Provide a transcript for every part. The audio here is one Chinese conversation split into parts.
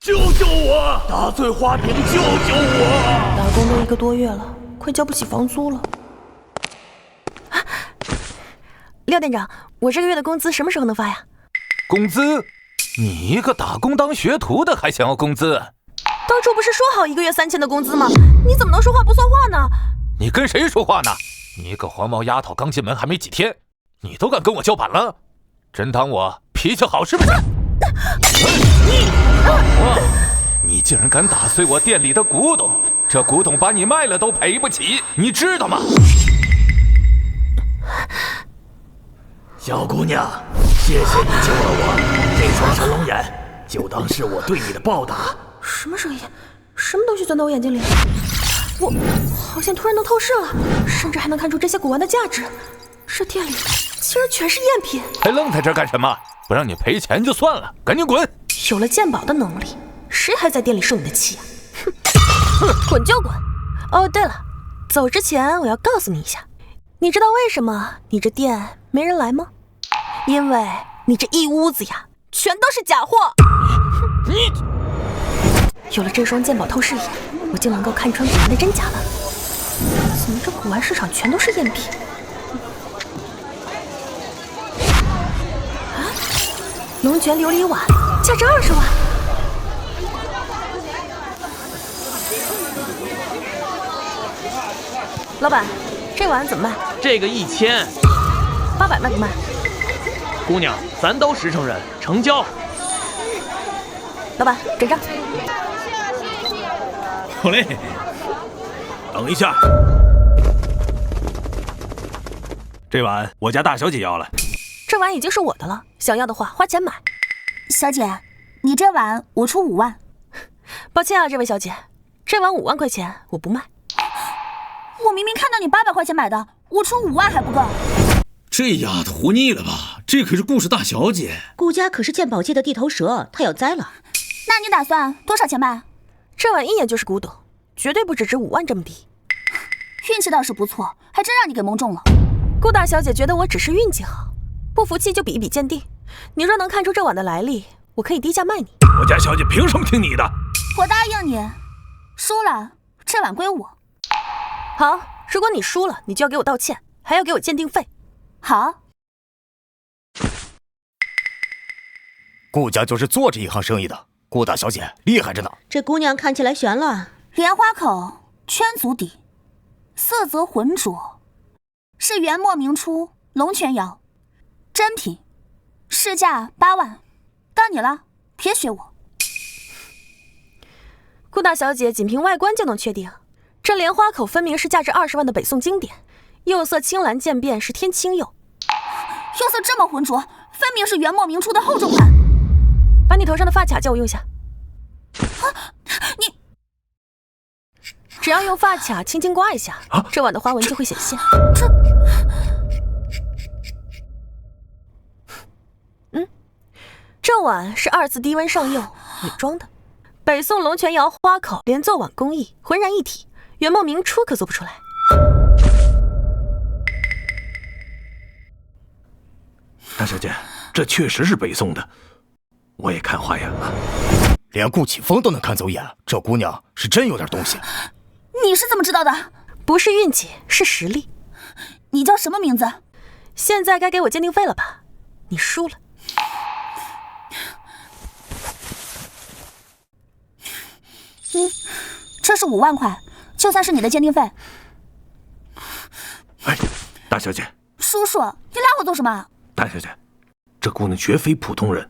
救救我！打碎花瓶，救救我！打工都1个多月了，快交不起房租了。廖店长，我这个月的工资什么时候能发呀？工资？你一个打工当学徒的还想要工资？当初不是说好1个月3000的工资吗？你怎么能说话不算话呢？你跟谁说话呢？你一个黄毛丫头刚进门还没几天，你都敢跟我叫板了？真当我脾气好是不是？你竟然敢打碎我店里的古董，这古董把你卖了都赔不起，你知道吗？小姑娘，谢谢你救了我，这双神龙眼就当是我对你的报答。什么声音？什么东西钻到我眼睛里？我好像突然能透视了，甚至还能看出这些古玩的价值。这店里竟然全是赝品！还愣在这儿干什么？不让你赔钱就算了，赶紧滚！有了鉴宝的能力，谁还在店里受你的气啊？哼，滚就滚！哦，对了，走之前我要告诉你一下，你知道为什么你这店没人来吗？因为你这一屋子呀，全都是假货！你有了这双鉴宝透视眼，我就能够看穿古玩的真假了。怎么这古玩市场全都是赝品？龙泉琉璃碗价值20万。老板，这碗怎么卖？这个1000，800卖不卖？姑娘，咱都实诚人，成交。老板，转账。好嘞。等一下，这碗我家大小姐要了。这碗已经是我的了，想要的话花钱买。小姐，你这碗我出5万。抱歉啊，这位小姐，这碗5万块钱我不卖。我明明看到你800块钱买的，我出5万还不够。这丫头活腻了吧？这可是顾氏大小姐，顾家可是鉴宝界的地头蛇，她要栽了。那你打算多少钱卖？这碗一眼就是古董，绝对不只值5万这么低。运气倒是不错，还真让你给蒙中了。顾大小姐觉得我只是运气好，不服气就比一比鉴定。你若能看出这碗的来历，我可以低价卖你。我家小姐凭什么听你的？我答应你，输了这碗归我。好，如果你输了，你就要给我道歉，还要给我鉴定费。好。顾家就是做这一行生意的，顾大小姐厉害着呢。这姑娘看起来悬了。莲花口圈足底，色泽浑浊，是元末明初龙泉窑，真品，市价8万。到你了，别学我。顾大小姐仅凭外观就能确定，这莲花口分明是价值20万的北宋经典，釉色青蓝渐变是天青釉，釉色这么浑浊，分明是元末明初的厚重款。把你头上的发卡借我用下。你只要用发卡轻轻刮一下，这碗的花纹就会显现。这碗是2次低温上釉伪装的，北宋龙泉窑花口连做碗工艺浑然一体，元末明初可做不出来。大小姐，这确实是北宋的，我也看花眼了。连顾启峰都能看走眼，这姑娘是真有点东西。你是怎么知道的？不是运气，是实力。你叫什么名字？现在该给我鉴定费了吧？你输了。这是5万块，就算是你的鉴定费。哎，大小姐，叔叔，你拉我做什么？大小姐，这姑娘绝非普通人，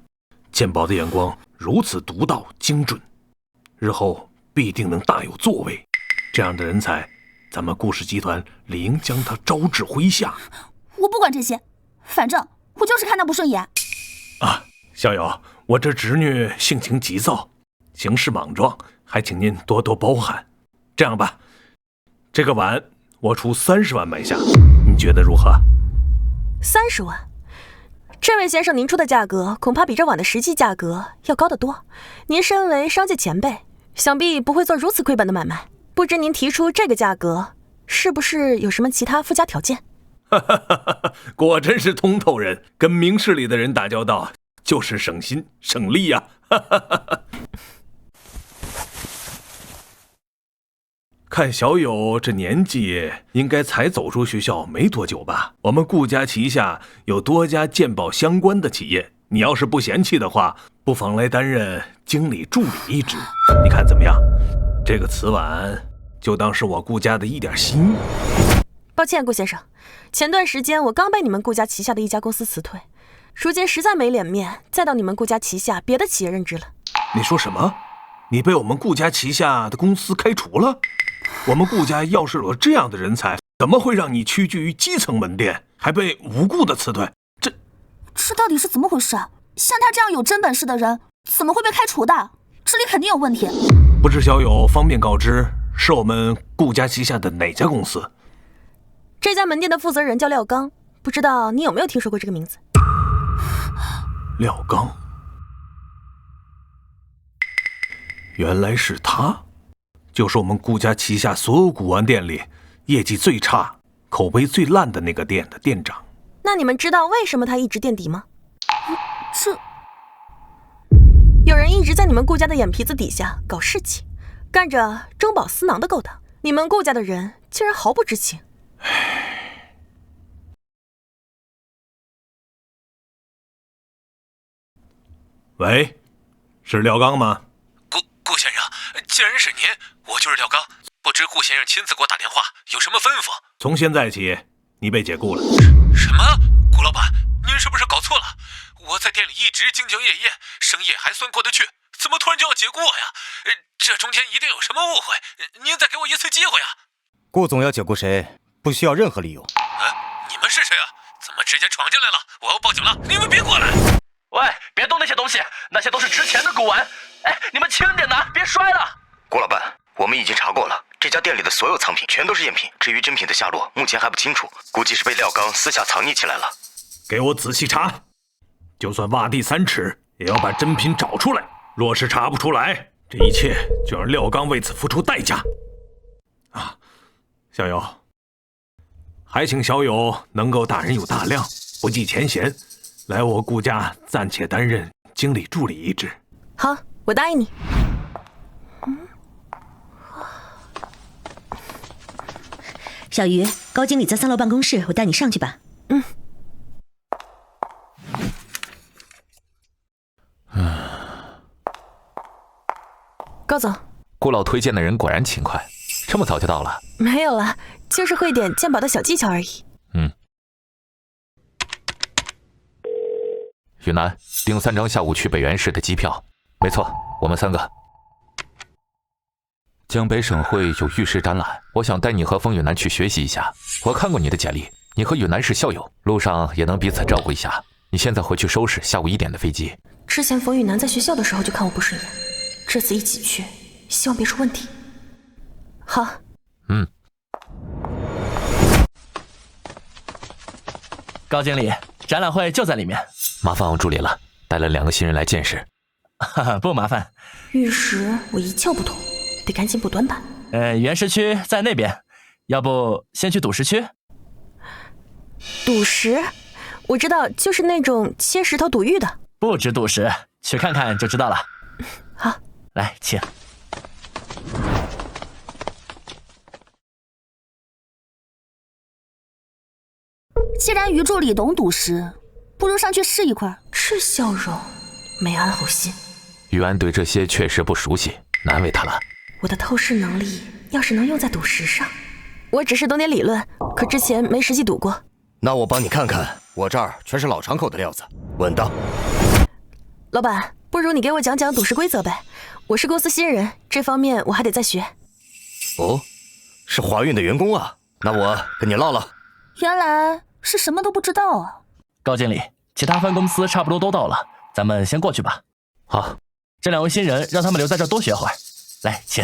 鉴宝的眼光如此独到精准，日后必定能大有作为。这样的人才，咱们顾氏集团理应将她招至麾下。我不管这些，反正我就是看她不顺眼。啊，校友，我这侄女性情急躁，行事莽撞，还请您多多包涵。这样吧，这个碗我出30万买下，你觉得如何？30万？这位先生，您出的价格恐怕比这碗的实际价格要高得多。您身为商界前辈，想必不会做如此亏本的买卖。不知您提出这个价格，是不是有什么其他附加条件？果真是通透人，跟明事理的人打交道就是省心省力呀。看小友这年纪，应该才走出学校没多久吧？我们顾家旗下有多家鉴宝相关的企业，你要是不嫌弃的话，不妨来担任经理助理一职，你看怎么样？这个瓷碗就当是我顾家的一点心意。抱歉，顾先生，前段时间我刚被你们顾家旗下的一家公司辞退，如今实在没脸面再到你们顾家旗下别的企业任职了。你说什么？你被我们顾家旗下的公司开除了？我们顾家要是有这样的人才，怎么会让你屈居于基层门店，还被无故的辞退？这到底是怎么回事？像他这样有真本事的人，怎么会被开除的？这里肯定有问题。不知小友方便告知，是我们顾家旗下的哪家公司？这家门店的负责人叫廖刚，不知道你有没有听说过这个名字？廖刚，原来是他，就是我们顾家旗下所有古玩店里业绩最差、口碑最烂的那个店的店长。那你们知道为什么他一直垫底吗？有人一直在你们顾家的眼皮子底下搞事情，干着中饱私囊的勾当，你们顾家的人竟然毫不知情。喂，是廖刚吗？顾先生，既然是您，我就是廖刚，不知顾先生亲自给我打电话，有什么吩咐？从现在起，你被解雇了。什么？顾老板，您是不是搞错了？我在店里一直兢兢业业，生意还算过得去，怎么突然就要解雇我呀？这中间一定有什么误会，您再给我一次机会啊！顾总要解雇谁，不需要任何理由。你们是谁啊？怎么直接闯进来了？我要报警了！你们别过来！喂，别动那些东西，那些都是值钱的古玩。哎，你们轻点拿，别摔了。顾老板，我们已经查过了，这家店里的所有藏品全都是赝品，至于真品的下落，目前还不清楚，估计是被廖刚私下藏匿起来了。给我仔细查，就算挖地3尺，也要把真品找出来。若是查不出来，这一切就让廖刚为此付出代价。啊，小友，还请小友能够大人有大量，不计前嫌，来我顾家暂且担任经理助理一职。好，我答应你。小鱼，高经理在3楼办公室，我带你上去吧。高总，顾老推荐的人果然勤快，这么早就到了？没有了，就是会点鉴宝的小技巧而已。云南订3张下午去北原市的机票。没错，我们3个。江北省会有玉石展览，我想带你和风允南去学习一下。我看过你的简历，你和允南是校友，路上也能彼此照顾一下。你现在回去收拾下午1点的飞机。之前冯允南在学校的时候就看我不顺眼，这次一起去，希望别出问题。好。高经理，展览会就在里面。麻烦我助理了，带了2个新人来见识。哈哈，不麻烦。玉石我一窍不通，得赶紧补短板。原石区在那边，要不先去赌石区？赌石？我知道，就是那种切石头赌玉的。不止赌石，去看看就知道了。好，来，请。既然于助理懂赌石，不如上去试一块。这笑容，没安好心。于安对这些确实不熟悉，难为他了。我的透视能力要是能用在赌石上，我只是懂点理论，可之前没实际赌过。那我帮你看看，我这儿全是老场口的料子，稳当。老板，不如你给我讲讲赌石规则呗？我是公司新人，这方面我还得再学。哦，是华运的员工啊，那我跟你唠唠。原来是什么都不知道啊。高经理，其他分公司差不多都到了，咱们先过去吧。好，这2位新人让他们留在这儿多学会儿。来，请。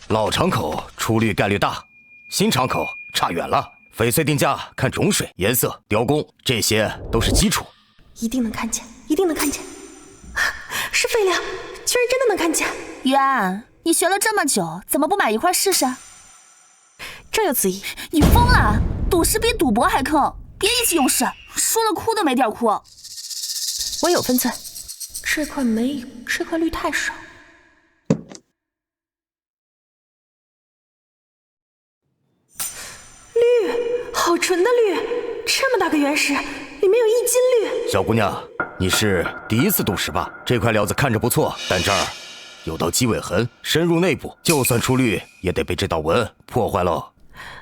老场口出率概率大，新场口差远了。翡翠定价看种水、颜色、雕工，这些都是基础。一定能看见，一定能看见。是废料，居然真的能看见。于安，你学了这么久，怎么不买一块试试？正有此意。你疯了？赌石比赌博还坑，别意气用事，输了哭都没地儿哭。我有分寸，这块没有，这块绿太少。纯的绿，这么大个原石，里面有1斤绿。小姑娘，你是第一次赌石吧？这块料子看着不错，但这儿有道鸡尾痕，深入内部，就算出绿也得被这道纹破坏喽。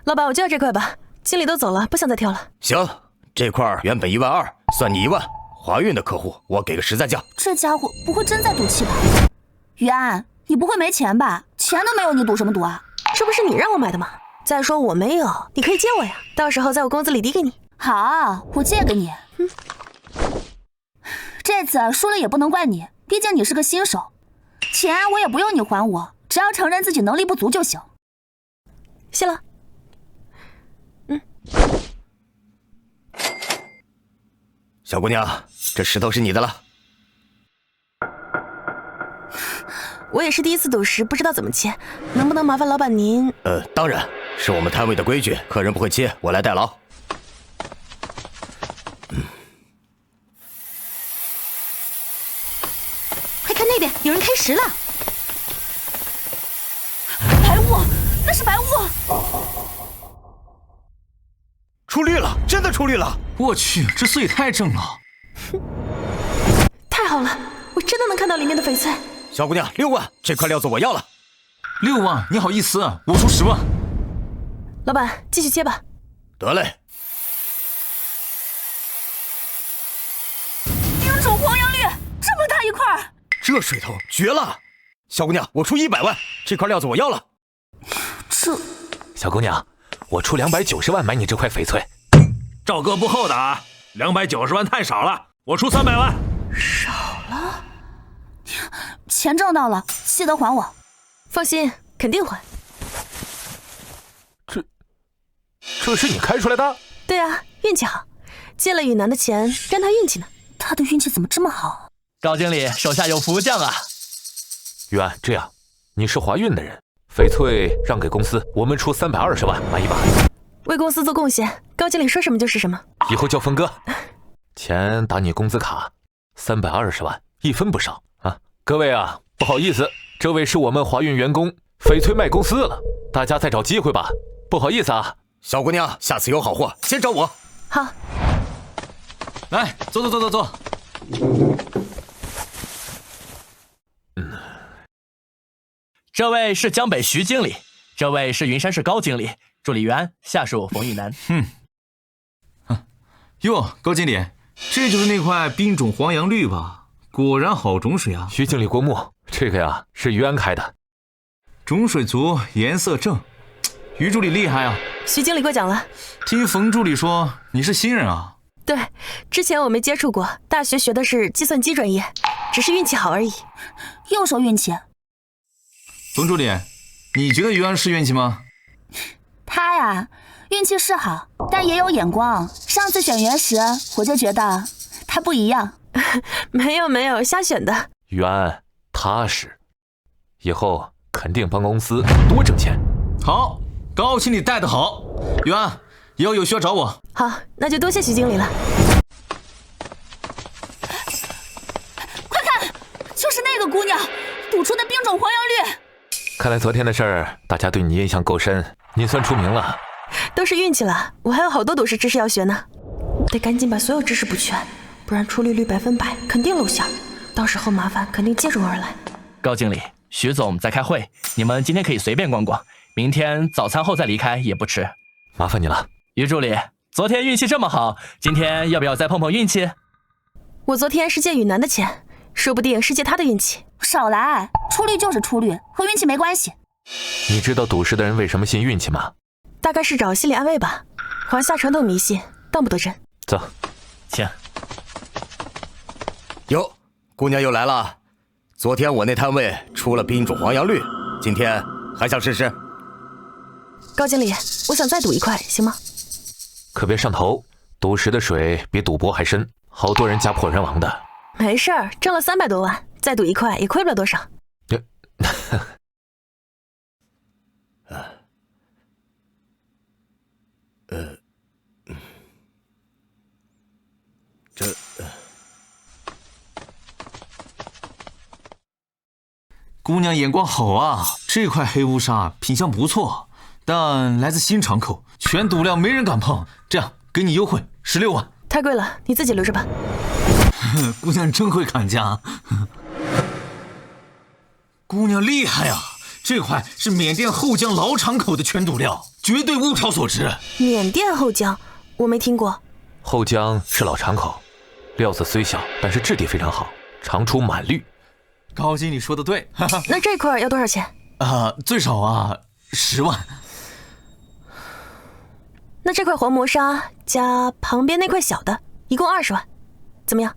老板，我就要这块吧，经理都走了，不想再挑了。行，这块原本1万2，算你1万。华运的客户，我给个实在价。这家伙不会真在赌气吧？于安，你不会没钱吧？钱都没有，你赌什么赌啊？这不是你让我买的吗？再说我没有，你可以借我呀，到时候在我工资里抵给你。好，我借给你。这次输了也不能怪你，毕竟你是个新手。钱我也不用你还我，只要承认自己能力不足就行。谢了。小姑娘，这石头是你的了。我也是第一次赌石，不知道怎么切，能不能麻烦老板您？当然是我们摊位的规矩，客人不会切，我来代劳。快看那边，有人开石了！白雾，那是白雾！出绿了，真的出绿了！我去，这色也太正了！太好了，我真的能看到里面的翡翠。小姑娘，6万，这块料子我要了。6万，你好意思？我出10万。老板，继续切吧。得嘞。冰种黄杨绿，这么大一块！这水头绝了！小姑娘，我出100万，这块料子我要了。这，小姑娘，我出290万买你这块翡翠。赵哥不厚道，290万太少了，我出300万。少了？钱挣到了，记得还我。放心，肯定还。这是你开出来的？对啊，运气好，借了雨楠的钱，让他运气呢。他的运气怎么这么好？高经理手下有福将啊！袁，这样，你是华运的人，翡翠让给公司，我们出320万买一把。为公司做贡献，高经理说什么就是什么。以后叫峰哥，钱打你工资卡，320万，一分不少啊！各位啊，不好意思，这位是我们华运员工，翡翠卖公司了，大家再找机会吧。不好意思啊，小姑娘，下次有好货先找我。好，来，坐。这位是江北徐经理，这位是云山市高经理，助理员下属冯玉楠。哟，高经理，这就是那块冰种黄杨绿吧？果然好种水啊！徐经理过目，这个呀是于安开的，种水足，颜色正，于助理厉害啊！徐经理过奖了。听冯助理说你是新人啊？对，之前我没接触过，大学学的是计算机专业，只是运气好而已。又说运气？冯助理，你觉得于安是运气吗？他呀，运气是好，但也有眼光。上次选原石，我就觉得他不一样。没有，瞎选的。于安踏实，以后肯定帮公司多挣钱。好，高经理带得好，于安，以后有需要找我。好，那就多谢徐经理了。快看，就是那个姑娘赌出的冰种黄杨绿。看来昨天的事儿，大家对你印象够深，你算出名了。都是运气了，我还有好多赌石知识要学呢，得赶紧把所有知识补全，不然出率率100%，肯定露馅，到时候麻烦肯定接踵而来。高经理，徐总在开会，你们今天可以随便逛逛，明天早餐后再离开也不迟。麻烦你了。于助理，昨天运气这么好，今天要不要再碰碰运气？我昨天是借雨楠的钱，说不定是借他的运气。少来，出率就是出率，和运气没关系。你知道赌石的人为什么信运气吗？大概是找心理安慰吧。华夏传统迷信，当不得真。走，请。哟，姑娘又来了。昨天我那摊位出了冰种黄杨绿，今天还想试试？高经理，我想再赌一块，行吗？可别上头，赌石的水比赌博还深，好多人家破人亡的。没事儿，挣了300多万，再赌一块也亏不了多少。姑娘眼光好啊，这块黑乌纱品相不错，但来自新场口，全赌量没人敢碰。这样给你优惠16万。太贵了，你自己留着吧。姑娘真会砍价，姑娘厉害啊！这块是缅甸后江老场口的全赌料，绝对物超所值。缅甸后江，我没听过。后江是老场口，料子虽小，但是质地非常好，常出满绿。高经理说的对，哈哈。那这块要多少钱？最少啊10万。那这块黄磨砂加旁边那块小的，一共20万，怎么样？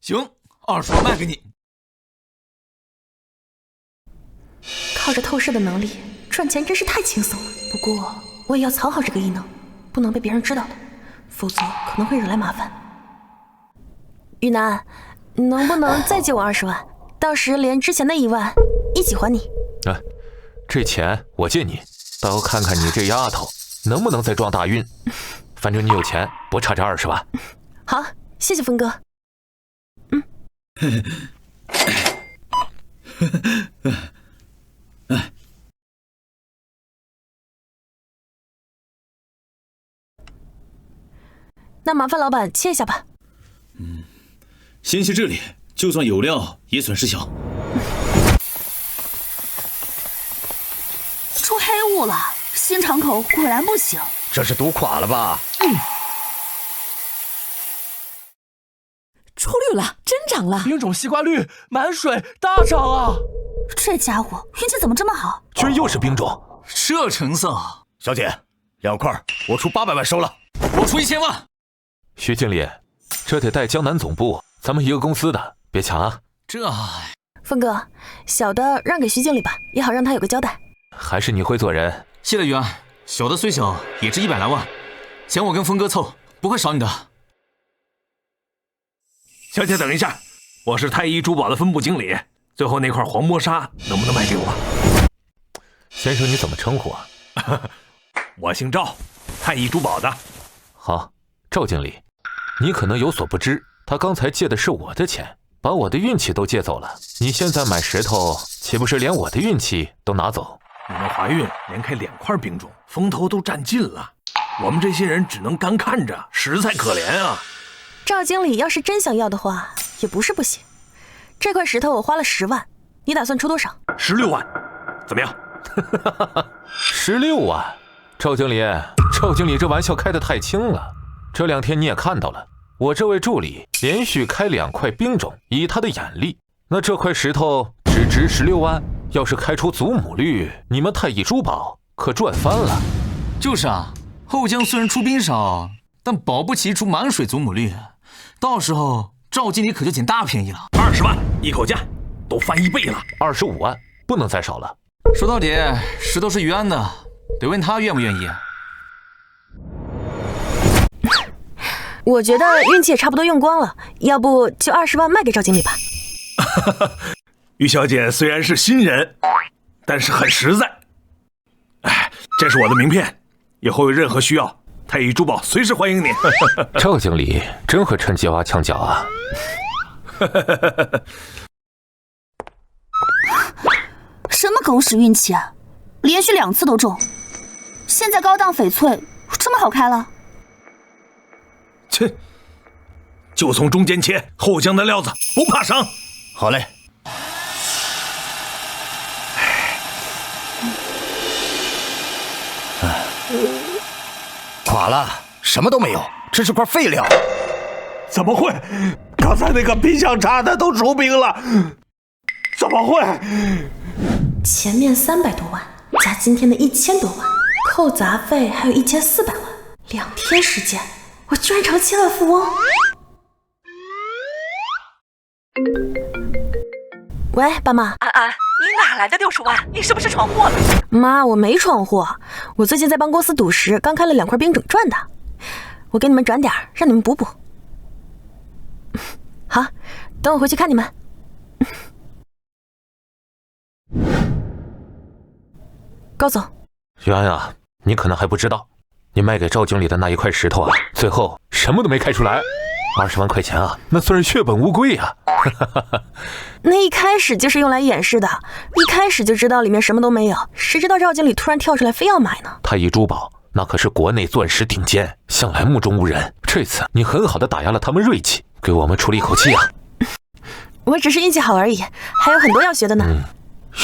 行，20万卖给你。靠着透视的能力赚钱真是太轻松了。不过我也要藏好这个异能，不能被别人知道的，否则可能会惹来麻烦。玉楠，能不能再借我20万？到时连之前的1万一起还你。这钱我借你，倒看看你这丫头能不能再撞大运。反正你有钱，不差这20万。好，谢谢峰哥。那麻烦老板切一下吧。先切这里，就算有料也损失小。出黑雾了，新场口果然不行。这是赌垮了吧？出绿了，真涨了！冰种西瓜绿，满水大涨啊！这家伙运气怎么这么好？居然又是冰种，这成色！小姐，2块，我出800万收了。我出1000万。徐经理，这得带江南总部，咱们一个公司的，别抢啊！峰哥，小的让给徐经理吧，也好让他有个交代。还是你会做人。谢了袁，小的虽小，也值100来万，钱我跟峰哥凑，不会少你的。小姐，等一下，我是太一珠宝的分部经理，最后那块黄磨砂能不能卖给我？先生，你怎么称呼啊？我姓赵，太一珠宝的。好，赵经理，你可能有所不知，他刚才借的是我的钱，把我的运气都借走了。你现在买石头，岂不是连我的运气都拿走？你们怀孕连开2块冰种，风头都占尽了，我们这些人只能干看着，实在可怜啊！赵经理要是真想要的话，也不是不行。这块石头我花了10万，你打算出多少？16万，怎么样？16万？赵经理这玩笑开得太轻了。这2天你也看到了，我这位助理连续开2块冰种，以他的眼力，那这块石头只值16万。要是开出祖母绿，你们太一珠宝可赚翻了。就是啊，后江虽然出兵少，但保不齐出满水祖母绿，到时候赵经理可就捡大便宜了。20万一口价，都翻1倍了。25万，不能再少了。说到底，石头是于安的，得问他愿不愿意。我觉得运气也差不多用光了，要不就20万卖给赵经理吧。于小姐虽然是新人，但是很实在。这是我的名片，以后有任何需要，太一珠宝随时欢迎你。赵经理真会趁机挖墙脚啊！什么狗屎运气啊！连续2次都中，现在高档翡翠这么好开了？切，就从中间切，后江的料子不怕伤。好嘞。垮了，什么都没有，这是块废料。怎么会？刚才那个冰箱差的都出冰了，怎么会？前面300多万加今天的1000多万，扣杂费还有1400万，2天时间，我居然成了千万富翁。喂，爸妈。安，你哪来的60万？你是不是闯祸了？妈，我没闯祸，我最近在帮公司赌石，刚开了2块冰种赚的，我给你们转点，让你们补补。好，等我回去看你们。高总，于安啊，你可能还不知道，你卖给赵经理的那一块石头啊，最后什么都没开出来。20万块钱啊，那算是血本无归呀。那一开始就是用来掩饰的，一开始就知道里面什么都没有，谁知道赵经理突然跳出来非要买呢？太乙珠宝那可是国内钻石顶尖，向来目中无人。这次你很好的打压了他们锐气，给我们出了一口气啊。我只是运气好而已，还有很多要学的呢。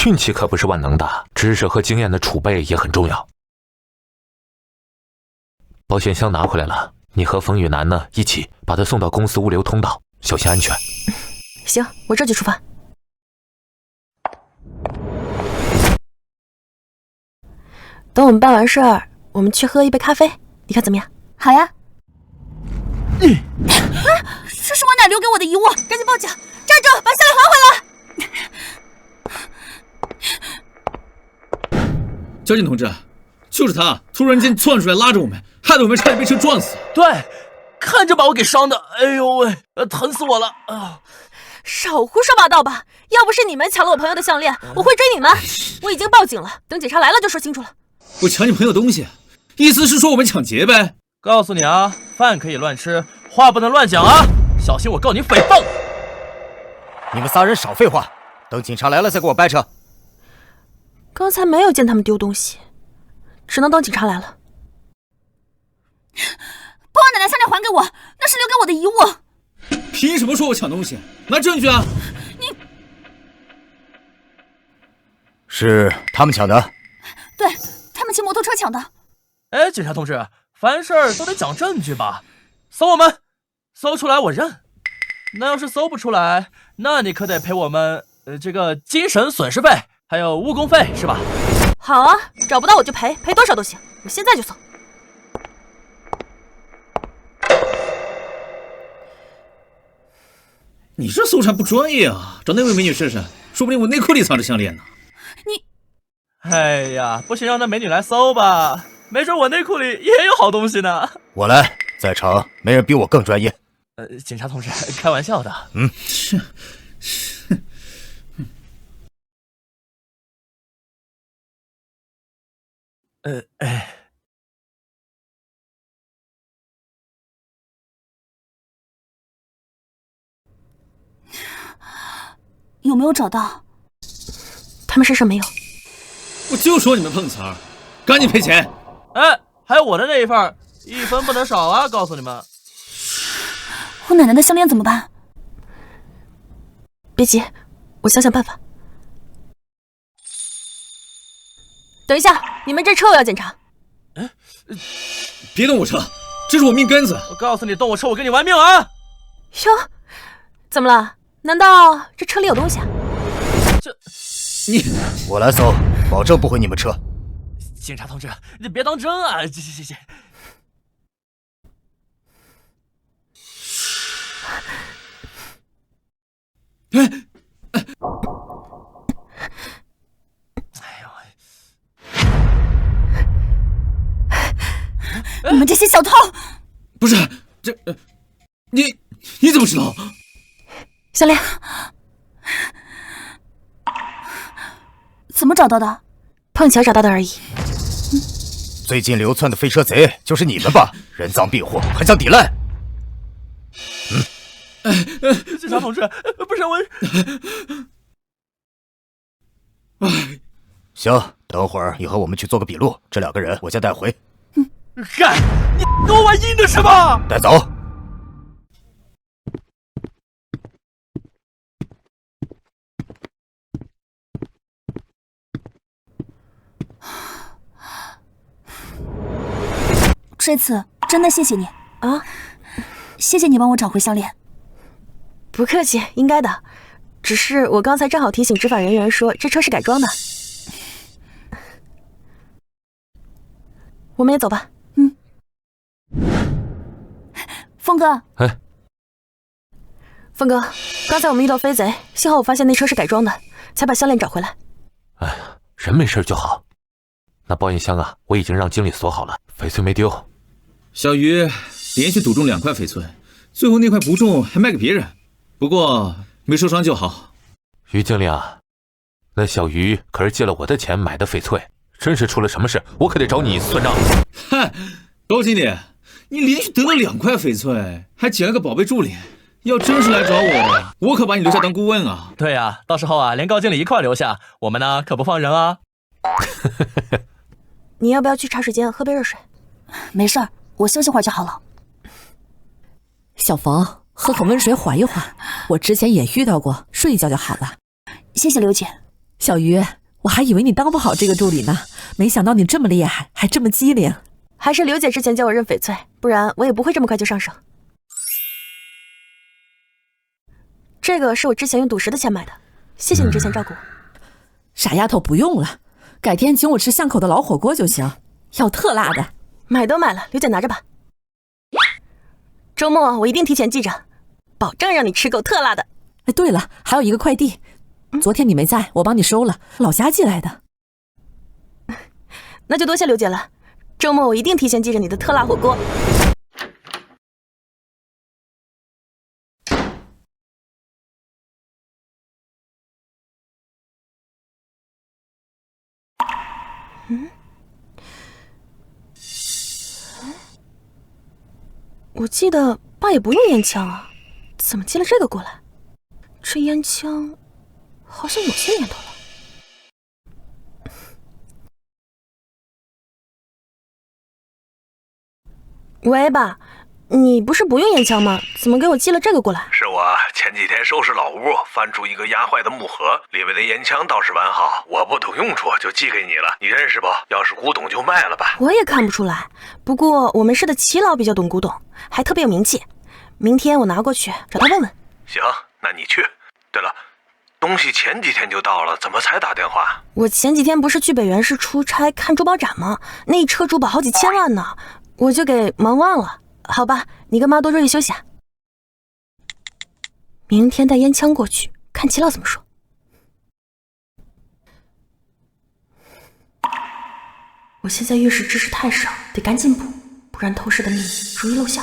运气可不是万能的，知识和经验的储备也很重要。保险箱拿回来了，你和冯雨楠呢一起把它送到公司物流通道，小心安全。行，我这就出发。等我们办完事儿，我们去喝一杯咖啡，你看怎么样？好呀。这是我奶留给我的遗物，赶紧报警！站住，把项链还回来！交警同志，就是他突然间窜出来拉着我们，害得我们差点被车撞死。对，看着把我给伤的，哎呦喂，疼死我了啊！少胡说八道吧！要不是你们抢了我朋友的项链，我会追你们。我已经报警了，等警察来了就说清楚了。我抢你朋友东西，意思是说我们抢劫呗？告诉你啊，饭可以乱吃，话不能乱讲啊！小心我告你诽谤！你们仨人少废话，等警察来了再给我掰扯。刚才没有见他们丢东西，只能等警察来了。把我奶奶项链还给我，那是留给我的遗物。凭什么说我抢东西？拿证据啊！你是他们抢的？对，他们骑摩托车抢的。哎，警察同志，凡事都得讲证据吧？搜我们，搜出来我认。那要是搜不出来，那你可得赔我们这个精神损失费，还有误工费，是吧？好啊，找不到我就赔，赔多少都行，我现在就搜。你这搜查不专业啊！找那位美女试试，说不定我内裤里藏着项链呢。你，哎呀，不行，让那美女来搜吧，没准我内裤里也有好东西呢。我来，在场没人比我更专业。警察同志，开玩笑的。有没有找到？他们身上没有。我就说你们碰瓷儿，赶紧赔钱！哎，还有我的那一份，1分不能少啊！告诉你们。我奶奶的项链怎么办？别急，我想想办法。等一下，你们这车我要检查。别动我车，这是我命根子！我告诉你，动我车我跟你玩命啊！哟，怎么了？难道这车里有东西啊？我来搜，保证不毁你们车。警察同志，你别当真啊！这。你们这些小偷！不是这，你怎么知道？项链怎么找到的？碰巧找到的而已。最近流窜的飞车贼就是你们吧？人赃并获，还想抵赖？警察同志，不是我。行，等会儿你和我们去做个笔录，这2个人我先带回。干！你给我玩阴的是吧？带走。这次真的谢谢你啊！谢谢你帮我找回项链。不客气，应该的。只是我刚才正好提醒执法人员说这车是改装的。我们也走吧。峰哥，峰哥，刚才我们遇到飞贼，幸好我发现那车是改装的，才把项链找回来。哎呀，人没事就好。那保险箱啊，我已经让经理锁好了，翡翠没丢。小鱼连续赌中2块翡翠，最后那块不中还卖给别人，不过没受伤就好。于经理啊，那小鱼可是借了我的钱买的翡翠，真是出了什么事，我可得找你算账。嗨，高经理，你连续得了2块翡翠，还捡了个宝贝助理。要真是来找我的，我可把你留下当顾问啊！对啊，到时候啊，连高经理一块留下，我们呢可不放人啊。你要不要去茶水间喝杯热水？没事儿，我休息会儿就好了。小冯，喝口温水缓一缓。我之前也遇到过，睡一觉就好了。谢谢刘姐。小鱼，我还以为你当不好这个助理呢，没想到你这么厉害，还这么机灵。还是刘姐之前教我认翡翠，不然我也不会这么快就上手。这个是我之前用赌石的钱买的，谢谢你之前照顾我。傻丫头，不用了，改天请我吃巷口的老火锅就行，要特辣的。买都买了，刘姐拿着吧。周末我一定提前记着，保证让你吃够特辣的。哎，对了，还有一个快递，昨天你没在，我帮你收了，老家寄来的。那就多谢刘姐了，周末我一定提前记着你的特辣火锅。我记得爸也不用烟枪啊，怎么寄了这个过来？这烟枪好像有些年头了。喂，爸，你不是不用烟枪吗？怎么给我寄了这个过来？是我前几天收拾老屋，翻出一个压坏的木盒，里面的烟枪倒是完好，我不懂用处就寄给你了，你认识不？要是古董就卖了吧。我也看不出来，不过我们市的齐老比较懂古董，还特别有名气。明天我拿过去找他问问。行，那你去。对了，东西前几天就到了，怎么才打电话？我前几天不是去北元市出差看珠宝展吗？那一车珠宝好几千万呢，我就给忙忘了。好吧，你跟妈多注意休息啊。明天带烟枪过去，看齐老怎么说。我现在月事知识太少，得赶紧补，不然偷师的秘密容易露馅。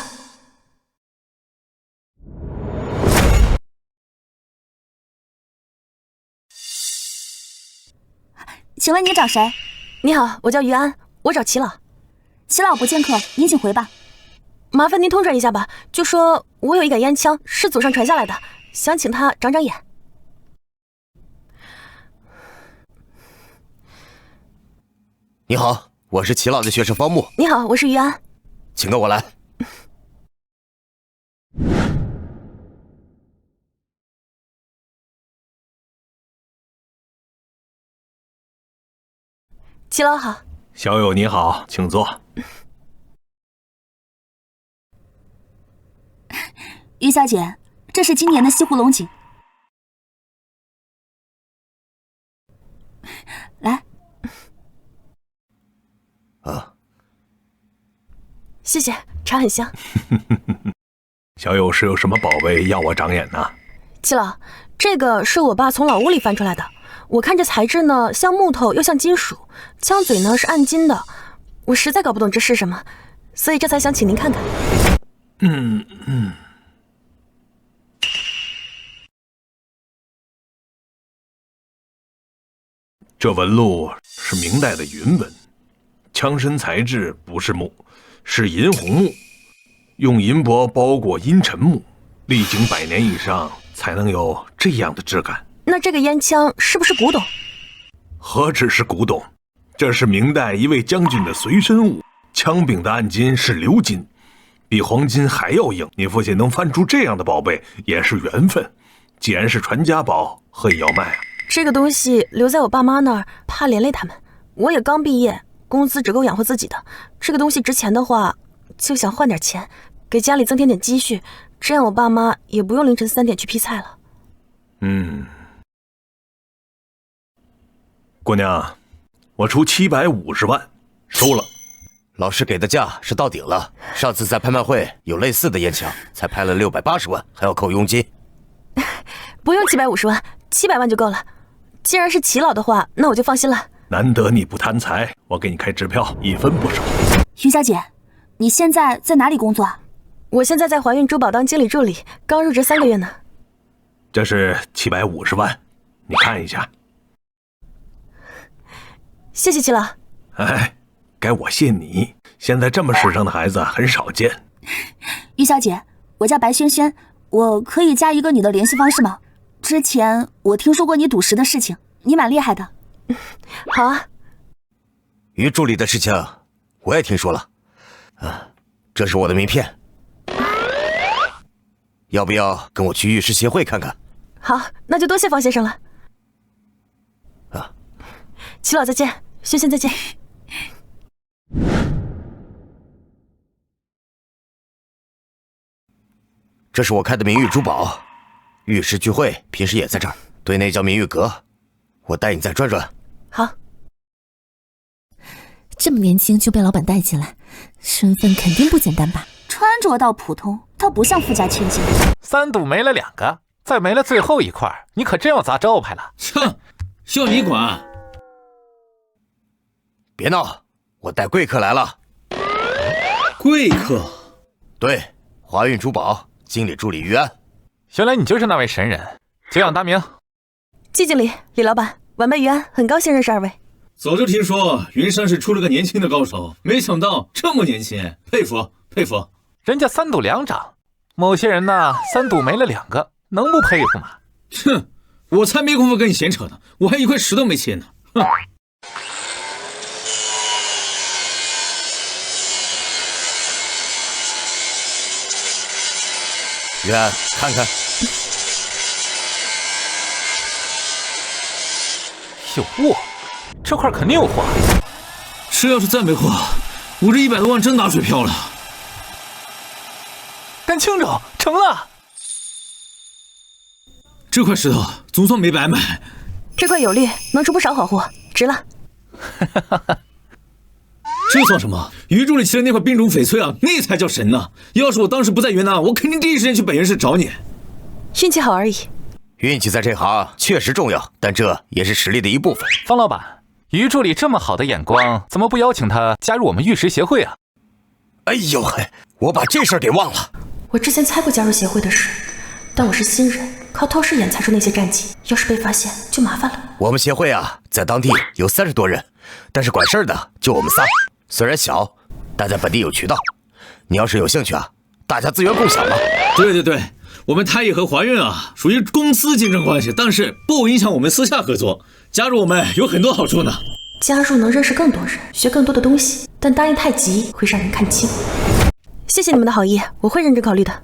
请问你找谁？你好，我叫于安，我找齐老。齐老不见客，您请回吧。麻烦您通传一下吧，就说我有一杆烟枪，是祖上传下来的，想请他长长眼。你好，我是齐老的学生方木。你好，我是于安。请跟我来。齐老好。小友你好，请坐。于小姐，这是今年的西湖龙井，来。啊，谢谢，茶很香。小友是有什么宝贝要我长眼呢？齐老，这个是我爸从老屋里翻出来的，我看这材质呢，像木头又像金属，枪嘴呢是暗金的，我实在搞不懂这是什么，所以这才想请您看看。这纹路是明代的云纹，枪身材质不是木，是银红木，用银箔包裹阴沉木，历经100年以上才能有这样的质感。那这个烟枪是不是古董？何止是古董，这是明代一位将军的随身物，枪柄的暗金是鎏金，比黄金还要硬。你父亲能翻出这样的宝贝也是缘分，既然是传家宝，何以要卖啊？这个东西留在我爸妈那儿，怕连累他们。我也刚毕业，工资只够养活自己的。这个东西值钱的话，就想换点钱，给家里增添点积蓄，这样我爸妈也不用凌晨3点去劈菜了。姑娘，我出750万，收了。老师给的价是到顶了，上次在拍卖会有类似的烟枪，才拍了680万，还要扣佣金。不用750万，700万就够了。既然是齐老的话，那我就放心了。难得你不贪财，我给你开支票，1分不少。于小姐，你现在在哪里工作啊？我现在在华运珠宝当经理助理，刚入职3个月呢。这是750万，你看一下。谢谢齐老。哎，该我谢你。现在这么时尚的孩子很少见。于小姐，我叫白萱萱，我可以加一个你的联系方式吗？之前我听说过你赌石的事情，你蛮厉害的。好啊。于助理的事情我也听说了，这是我的名片，要不要跟我去玉石协会看看？好，那就多谢方先生了。齐老再见，萱萱再见。这是我开的明玉珠宝，玉石聚会平时也在这儿，对内叫明玉阁。我带你再转转。好。这么年轻就被老板带进来，身份肯定不简单吧？穿着倒普通，倒不像富家千金。3赌没了2个，再没了最后一块，你可真要砸招牌了。哼，要你管？别闹，我带贵客来了。贵客？对，华运珠宝经理助理于安。原来你就是那位神人，久仰大名。季经理、李老板，晚辈于安，很高兴认识二位。早就听说云山是出了个年轻的高手，没想到这么年轻，佩服佩服。人家3赌2掌，某些人呢3赌没了2个，能不佩服吗？哼，我才没工夫跟你闲扯呢，我还一块石头没切呢。哼。于安，看看。有货，这块肯定有货。这要是再没货，我这100多万真打水漂了。干清楚，成了。这块石头总算没白买。这块有绿，能出不少好货，值了。这算什么？于助理骑的那块冰种翡翠啊，那才叫神呢！要是我当时不在云南，我肯定第一时间去本源市找你。运气好而已。运气在这行确实重要，但这也是实力的一部分。方老板，于助理这么好的眼光，怎么不邀请他加入我们玉石协会啊？哎呦嘿，我把这事儿给忘了。我之前猜过加入协会的事，但我是新人，靠透视眼猜出那些战绩，要是被发现就麻烦了。我们协会啊，在当地有30多人，但是管事儿的就我们仨。虽然小，但在本地有渠道。你要是有兴趣啊，大家资源共享嘛。对对对，我们太乙和华运啊，属于公司竞争关系，但是不影响我们私下合作。加入我们有很多好处呢。加入能认识更多人，学更多的东西，但答应太急会让人看清。谢谢你们的好意，我会认真考虑的。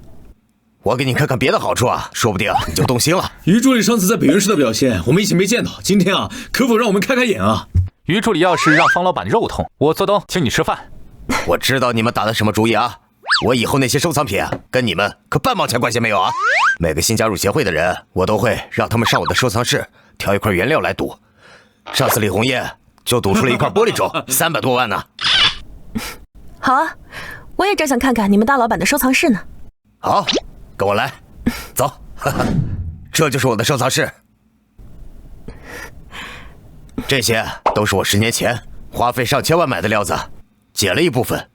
我给你看看别的好处啊，说不定你就动心了。于助理上次在北云市的表现，我们以前没见到，今天啊，可否让我们开开眼啊？于助理要是让方老板肉痛，我做东请你吃饭。我知道你们打的什么主意啊！我以后那些收藏品啊，跟你们可半毛钱关系没有啊！每个新加入协会的人，我都会让他们上我的收藏室挑一块原料来赌。上次李红叶就赌出了一块玻璃种，300多万呢。好啊，我也正想看看你们大老板的收藏室呢。好，跟我来，走。这就是我的收藏室。这些都是我10年前花费上千万买的料子，减了一部分，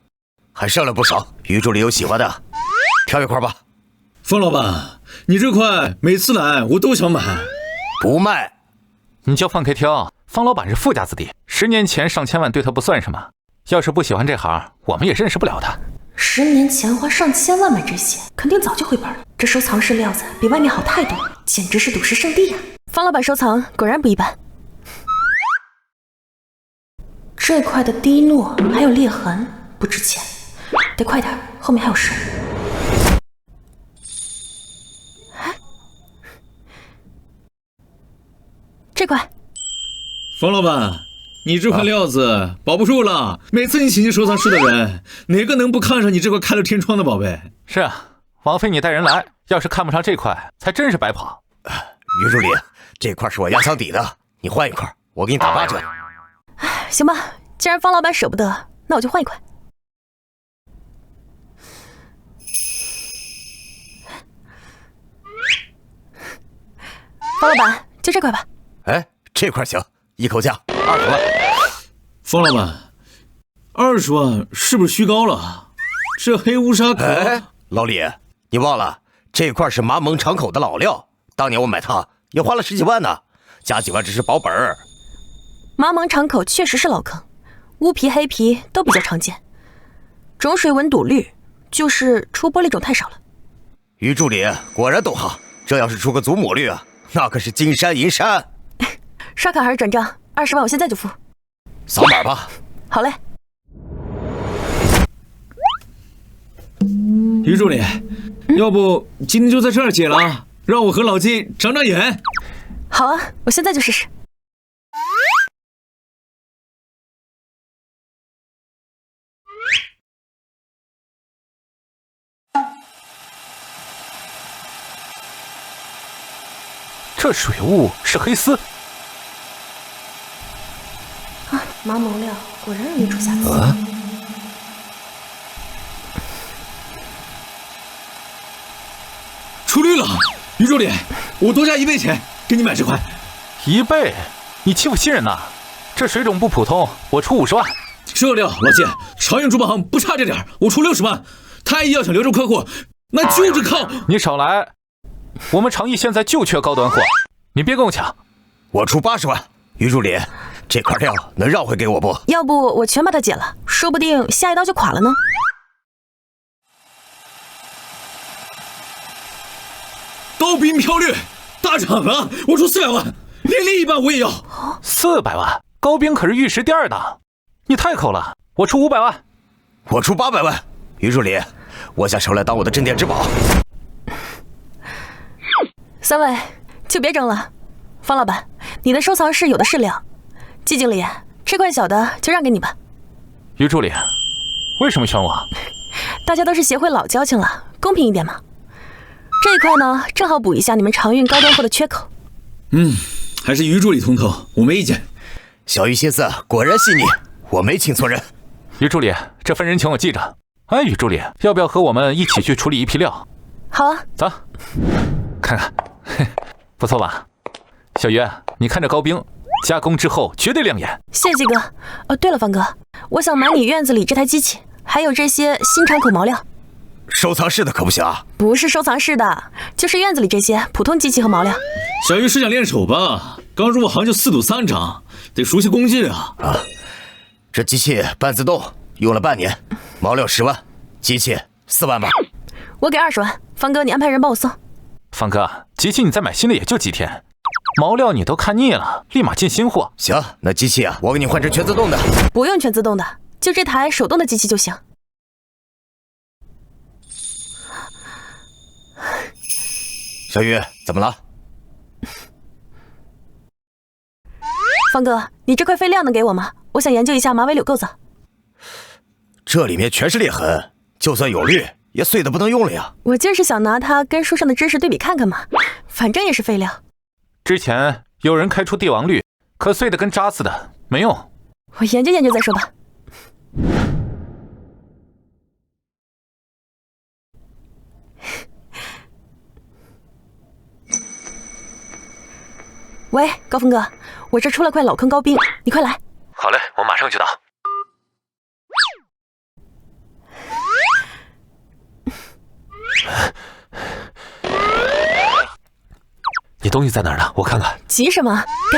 还剩了不少。于助理有喜欢的，挑一块吧。方老板，你这块每次来我都想买。不卖。你就放开挑，方老板是富家子弟，10年前上千万对他不算什么。要是不喜欢这行，我们也认识不了他。10年前花上千万买这些，肯定早就回本了。这收藏室料子比外面好太多了，简直是赌石圣地呀！方老板收藏果然不一般。这块的滴落还有裂痕，不值钱，得快点，后面还有事。这块，方老板，你这块料子保不住了。每次你请进收藏室的人，哪个能不看上你这块开了天窗的宝贝？是啊，枉费你带人来，要是看不上这块，才真是白跑。于助理，这块是我压箱底的，你换一块，我给你打8折。行吧，既然方老板舍不得，那我就换一块。方老板，就这块吧。哎，这块行，一口价20万。方老板，20万是不是虚高了？这黑乌纱可……哎，老李，你忘了这块是麻蒙敞口的老料，当年我买它也花了10几万呢，加几万只是保本儿。麻蒙敞口确实是老坑，乌皮黑皮都比较常见，种水文堵率，就是出玻璃种太少了。于助理果然懂行，这要是出个祖母绿啊，那可是金山银山。刷卡还是转账？20万我现在就付。扫码吧。好嘞。于助理，要不今天就在这儿结了，让我和老季长长眼。好啊，我现在就试试。这水雾是黑丝。啊，毛毛料果然容易出瑕疵。出绿了，于助理，我多加1倍钱给你买这块。1倍？你欺负新人呐！这水种不普通，我出50万。这料，老季，长远珠宝行不差这点，我出60万。太医要想留住客户，那就是靠……你少来！我们长益现在就缺高端货，你别跟我抢。我出80万。于助理，这块料能让回给我不？要不我全把它解了，说不定下一刀就垮了呢。高冰飘绿，大涨了，我出400万，连另一半我也要。400万？高冰可是玉石第2档，你太抠了。我出500万。我出800万。于助理，我想收来当我的镇店之宝。3位就别争了，方老板，你的收藏室有的是料。季经理，这块小的就让给你吧。于助理，为什么选我？大家都是协会老交情了，公平一点嘛。这一块呢，正好补一下你们长运高端货的缺口。还是于助理通透，我没意见。小鱼心思果然细腻，我没请错人。于助理，这份人情我记着。哎，于助理，要不要和我们一起去处理一批料？好啊，走，看看，不错吧？小鱼，你看这高冰，加工之后绝对亮眼。谢谢季哥。对了，方哥，我想买你院子里这台机器，还有这些新敞口毛料。收藏室的可不行啊。不是收藏室的，就是院子里这些普通机器和毛料。小鱼是想练手吧？刚入行就4赌3涨，得熟悉工具啊。这机器半自动，用了半年，毛料10万，机器4万吧。我给20万，方哥你安排人帮我送。方哥，机器你再买新的也就几天，毛料你都看腻了，立马进新货。行，那机器啊，我给你换成全自动的。不用全自动的，就这台手动的机器就行。小雨，怎么了？方哥，你这块废料能给我吗？我想研究一下马尾柳构造。这里面全是裂痕，就算有绿，也碎得不能用了呀。我就是想拿它跟书上的知识对比看看嘛，反正也是废料。之前有人开出帝王绿，可碎得跟渣似的，没用。我研究研究再说吧。喂，高峰哥，我这出了块老坑高冰，你快来。好嘞，我马上就到。你东西在哪儿呢？我看看。急什么？给。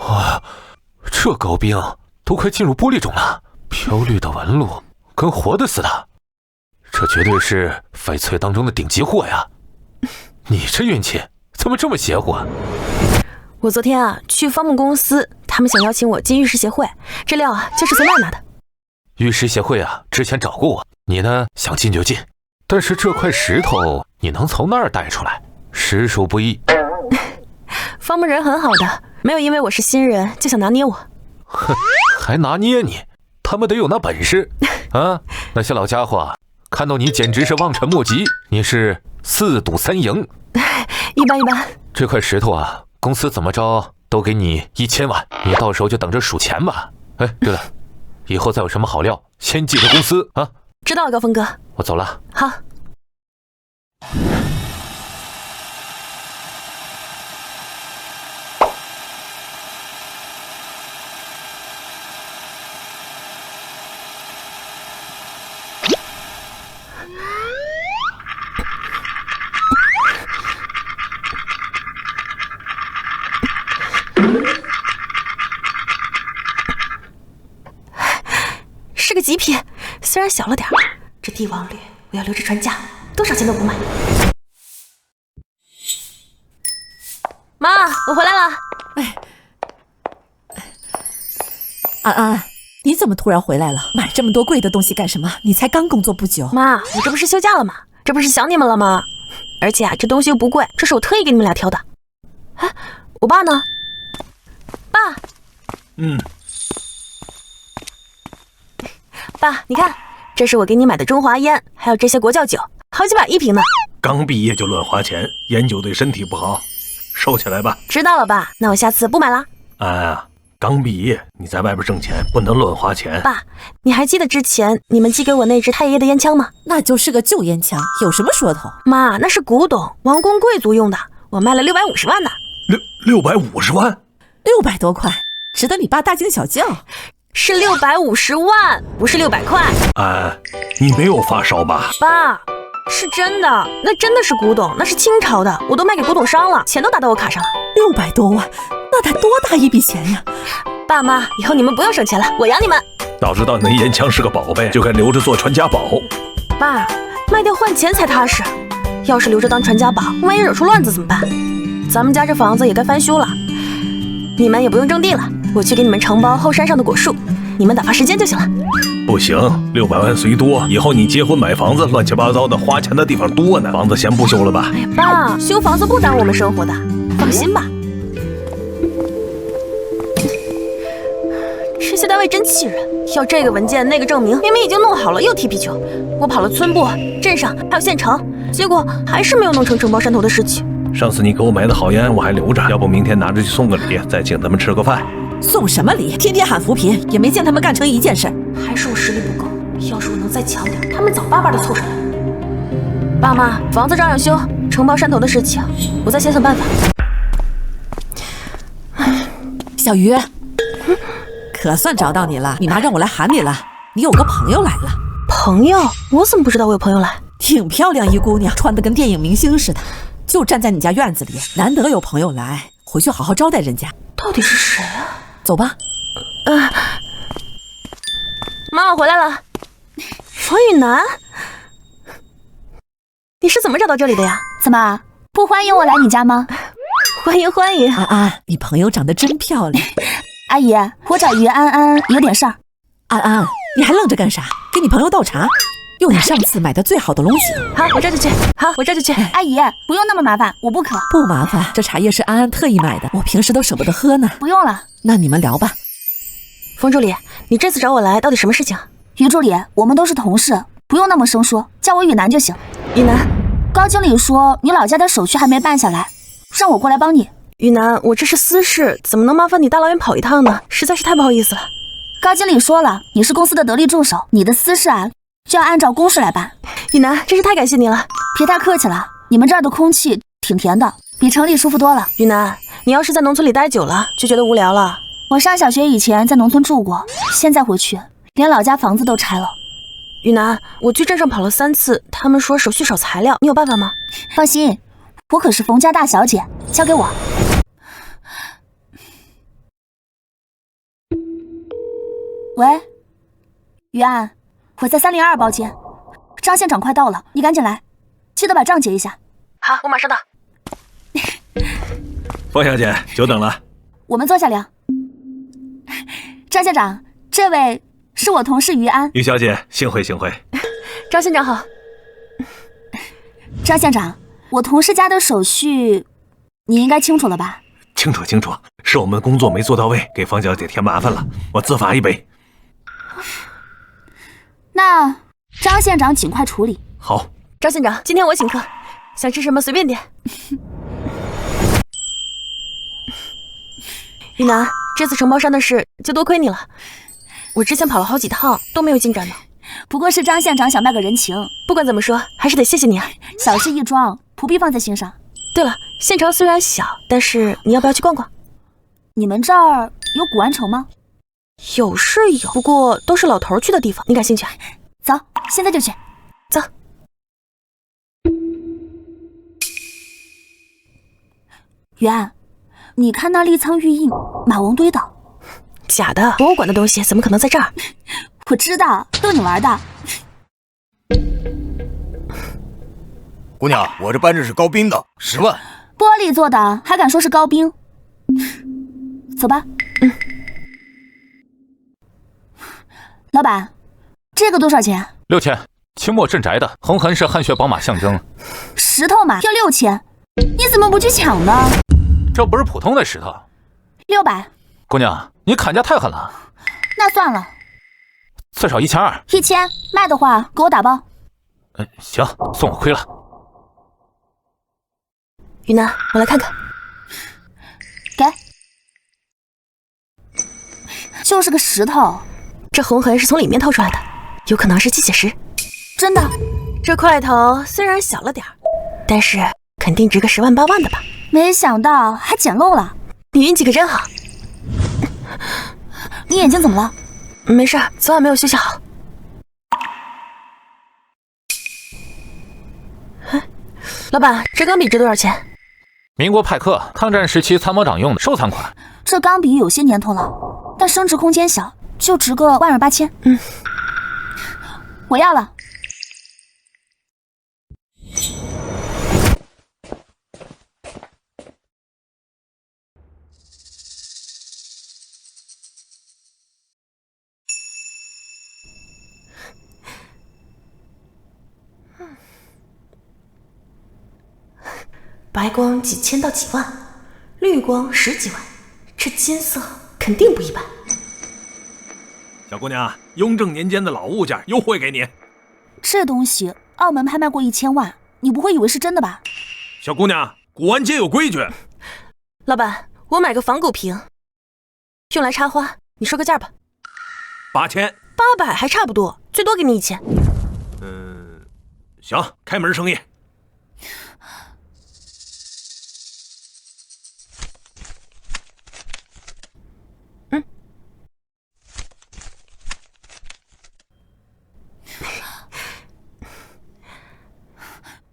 哇，这高冰都快进入玻璃种了，飘绿的纹路跟活的似的，这绝对是翡翠当中的顶级货呀！你这运气怎么这么邪乎啊？我昨天啊去方木公司，他们想邀请我进玉石协会，这料啊就是从那儿拿的。玉石协会啊，之前找过我，你呢想进就进，但是这块石头你能从那儿带出来，实属不易。方木人很好的，没有因为我是新人就想拿捏我。哼，还拿捏你？他们得有那本事啊！那些老家伙看到你简直是望尘莫及，你是4赌3赢。一般一般。这块石头啊，公司怎么着都给你1000万，你到时候就等着数钱吧。哎，对了，以后再有什么好料，先记着公司啊。知道了，高峰哥。我走了。好。极品，虽然小了点儿，这帝王绿我要留着传家，多少钱都不卖。妈，我回来了。安安，你怎么突然回来了？买这么多贵的东西干什么？你才刚工作不久。妈，我这不是休假了吗？这不是想你们了吗？而且啊，这东西又不贵，这是我特意给你们俩挑的。哎，我爸呢？爸。爸，你看，这是我给你买的中华烟，还有这些国窖酒，好几百一瓶呢。刚毕业就乱花钱，烟酒对身体不好，收起来吧。知道了，爸，那我下次不买啦。安安啊，刚毕业你在外边挣钱，不能乱花钱。爸，你还记得之前你们寄给我那支太爷爷的烟枪吗？那就是个旧烟枪，有什么说头？妈，那是古董，王公贵族用的，我卖了650万呢。650万？600多块，值得你爸大惊小叫。是650万，不是600块。安，你没有发烧吧？爸，是真的，那真的是古董，那是清朝的，我都卖给古董商了，钱都打到我卡上了。600多万，那得多大一笔钱呀！爸妈，以后你们不用省钱了，我养你们。早知道你那烟枪是个宝贝，就该留着做传家宝。爸，卖掉换钱才踏实，要是留着当传家宝，万一惹出乱子怎么办？咱们家这房子也该翻修了，你们也不用种地了，我去给你们承包后山上的果树，你们打发时间就行了。不行，600万虽多，以后你结婚买房子乱七八糟的花钱的地方多呢，房子先不修了吧。哎呀，爸，修房子不耽误我们生活的，放心吧。这些单位真气人，要这个文件那个证明，明明已经弄好了又踢皮球。我跑了村部、镇上还有县城，结果还是没有弄成承包山头的事情。上次你给我买的好烟我还留着，要不明天拿着去送个礼，再请他们吃个饭。送什么礼？天天喊扶贫，也没见他们干成一件事。还是我实力不够，要是我能再强点，他们早巴巴的凑上来。爸妈，房子照样修，承包山头的事情，我再想想办法。小鱼，可算找到你了，你妈让我来喊你了，你有个朋友来了。朋友？我怎么不知道我有朋友来？挺漂亮一姑娘，穿得跟电影明星似的，就站在你家院子里，难得有朋友来，回去好好招待人家。到底是谁啊？走吧。妈，我回来了。王雨楠，你是怎么找到这里的呀？怎么不欢迎我来你家吗？欢迎欢迎。安安，你朋友长得真漂亮。阿姨，我找于安安有点事儿。安安，你还愣着干啥？给你朋友倒茶，用你上次买的最好的东西。好，我这就去。好，我这就去。阿姨，不用那么麻烦，我不渴。不麻烦，这茶叶是安安特意买的，我平时都舍不得喝呢。不用了。那你们聊吧。冯助理，你这次找我来到底什么事情？于助理，我们都是同事，不用那么生疏，叫我雨楠就行。雨楠，高经理说你老家的手续还没办下来，让我过来帮你。雨楠，我这是私事，怎么能麻烦你大老远跑一趟呢？实在是太不好意思了。高经理说了，你是公司的得力助手，你的私事啊就要按照公事来办。雨楠，真是太感谢你了。别太客气了，你们这儿的空气挺甜的，比城里舒服多了。雨楠，你要是在农村里待久了，就觉得无聊了。我上小学以前在农村住过，现在回去连老家房子都拆了。雨楠，我去镇上跑了3次，他们说手续少材料，你有办法吗？放心，我可是冯家大小姐，交给我。喂，于安，我在302包间，张县长快到了，你赶紧来，记得把账结一下。好，我马上到。方小姐，久等了。我们坐下聊。张县长，这位是我同事于安。于小姐，幸会幸会。张县长好。张县长，我同事家的手续你应该清楚了吧？清楚清楚，是我们工作没做到位，给方小姐添麻烦了，我自罚一杯。那张县长尽快处理。好。张县长，今天我请客，想吃什么随便点。雨楠，这次承包山的事就多亏你了，我之前跑了好几趟都没有进展呢。不过是张县长想卖个人情，不管怎么说，还是得谢谢你啊。小事一桩，不必放在心上。对了，县城虽然小，但是你要不要去逛逛？你们这儿有古玩城吗？有是有，不过都是老头去的地方，你感兴趣啊？走，现在就去。走。于安，你看那立苍玉印，马王堆的。假的，博物馆的东西怎么可能在这儿？我知道，逗你玩的。姑娘，我这扳指是高冰的，10万。玻璃做的，还敢说是高冰？走吧。老板，这个多少钱？6000，清末镇宅的，红痕是汗血宝马象征。石头嘛，要6000，你怎么不去抢呢？这不是普通的石头。600。姑娘，你砍价太狠了。那算了，至少1200。1000，卖的话给我打包。行，算我亏了。雨楠，我来看看。给。就是个石头，这红痕是从里面透出来的，有可能是鸡血石。真的？这块头虽然小了点儿，但是肯定值个10万8万的吧？没想到还捡漏了。你运气可真好。你眼睛怎么了？没事，昨晚没有休息好。老板，这钢笔值多少钱？民国派克，抗战时期参谋长用的收藏款。这钢笔有些年头了，但升值空间小，就值个128千。我要了。白光几千到几万，绿光10几万，这金色肯定不一般。小姑娘，雍正年间的老物件，优惠给你。这东西澳门拍卖过1000万，你不会以为是真的吧？小姑娘，古玩街有规矩。老板，我买个仿古瓶，用来插花，你说个价吧。8000。800还差不多，最多给你1000。行，开门生意。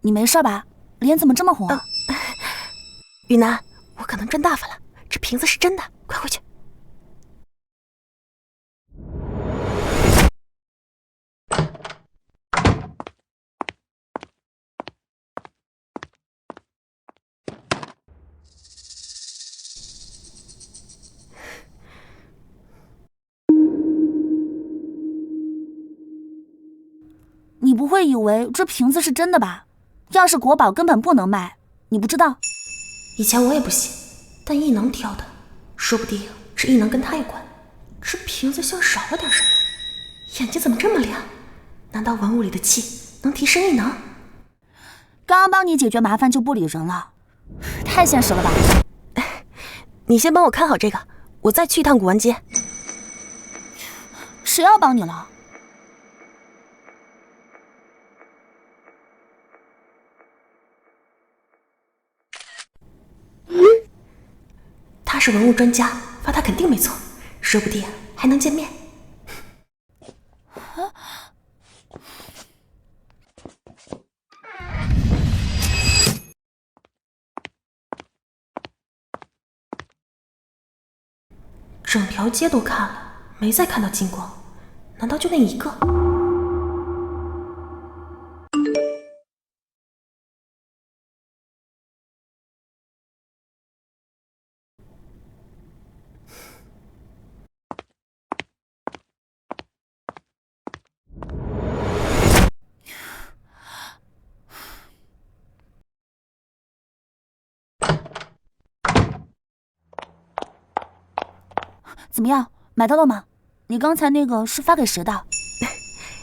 你没事吧？脸怎么这么红啊？雨楠，我可能赚大发了，这瓶子是真的，快回去。你不会以为这瓶子是真的吧？要是国宝根本不能卖，你不知道。以前我也不信，但异能挑的，说不定这异能跟他有关。这瓶子像少了点什么，眼睛怎么这么亮？难道文物里的气能提升异能？刚刚帮你解决麻烦就不理人了，太现实了吧？你先帮我看好这个，我再去一趟古玩街。谁要帮你了？他是文物专家，发他肯定没错，说不定还能见面。整条街都看了，没再看到金光，难道就那一个？怎么样，买到了吗？你刚才那个是发给谁的？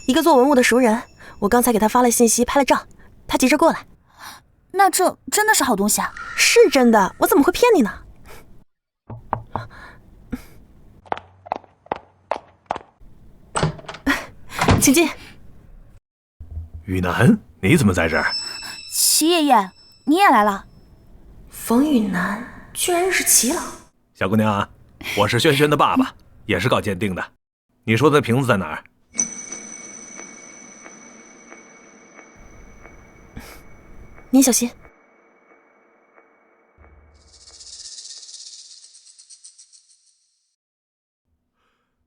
一个做文物的熟人，我刚才给他发了信息，拍了照，他急着过来。那这真的是好东西啊？是真的，我怎么会骗你呢？请进。雨楠，你怎么在这儿？齐爷爷，你也来了？冯雨楠居然认识齐老。小姑娘，我是轩轩的爸爸，也是搞鉴定的。你说的瓶子在哪儿？您小心。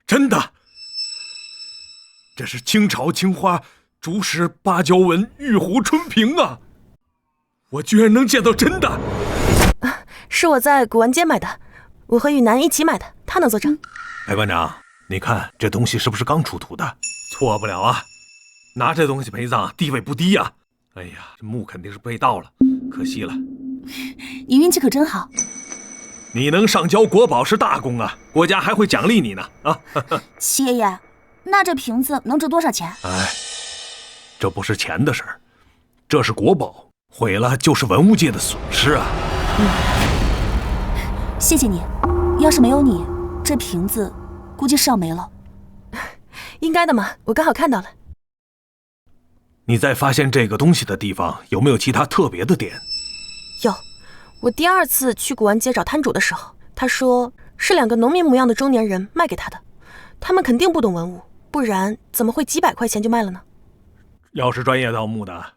真的？是清朝青花竹石芭蕉纹玉壶春瓶啊！我居然能见到真的！是我在古玩街买的，我和雨楠一起买的，他能作证。白馆长，你看这东西是不是刚出土的？错不了啊！拿这东西陪葬，地位不低呀！哎呀，这墓肯定是被盗了，可惜了。你运气可真好。你能上交国宝是大功啊，国家还会奖励你呢啊！七爷爷，那这瓶子能值多少钱？哎，这不是钱的事儿，这是国宝，毁了就是文物界的损失啊。谢谢你，要是没有你，这瓶子估计是要没了。应该的嘛，我刚好看到了。你在发现这个东西的地方有没有其他特别的点？有，我第2次去古玩街找摊主的时候，他说是2个农民模样的中年人卖给他的，他们肯定不懂文物，不然怎么会几百块钱就卖了呢？要是专业盗墓的，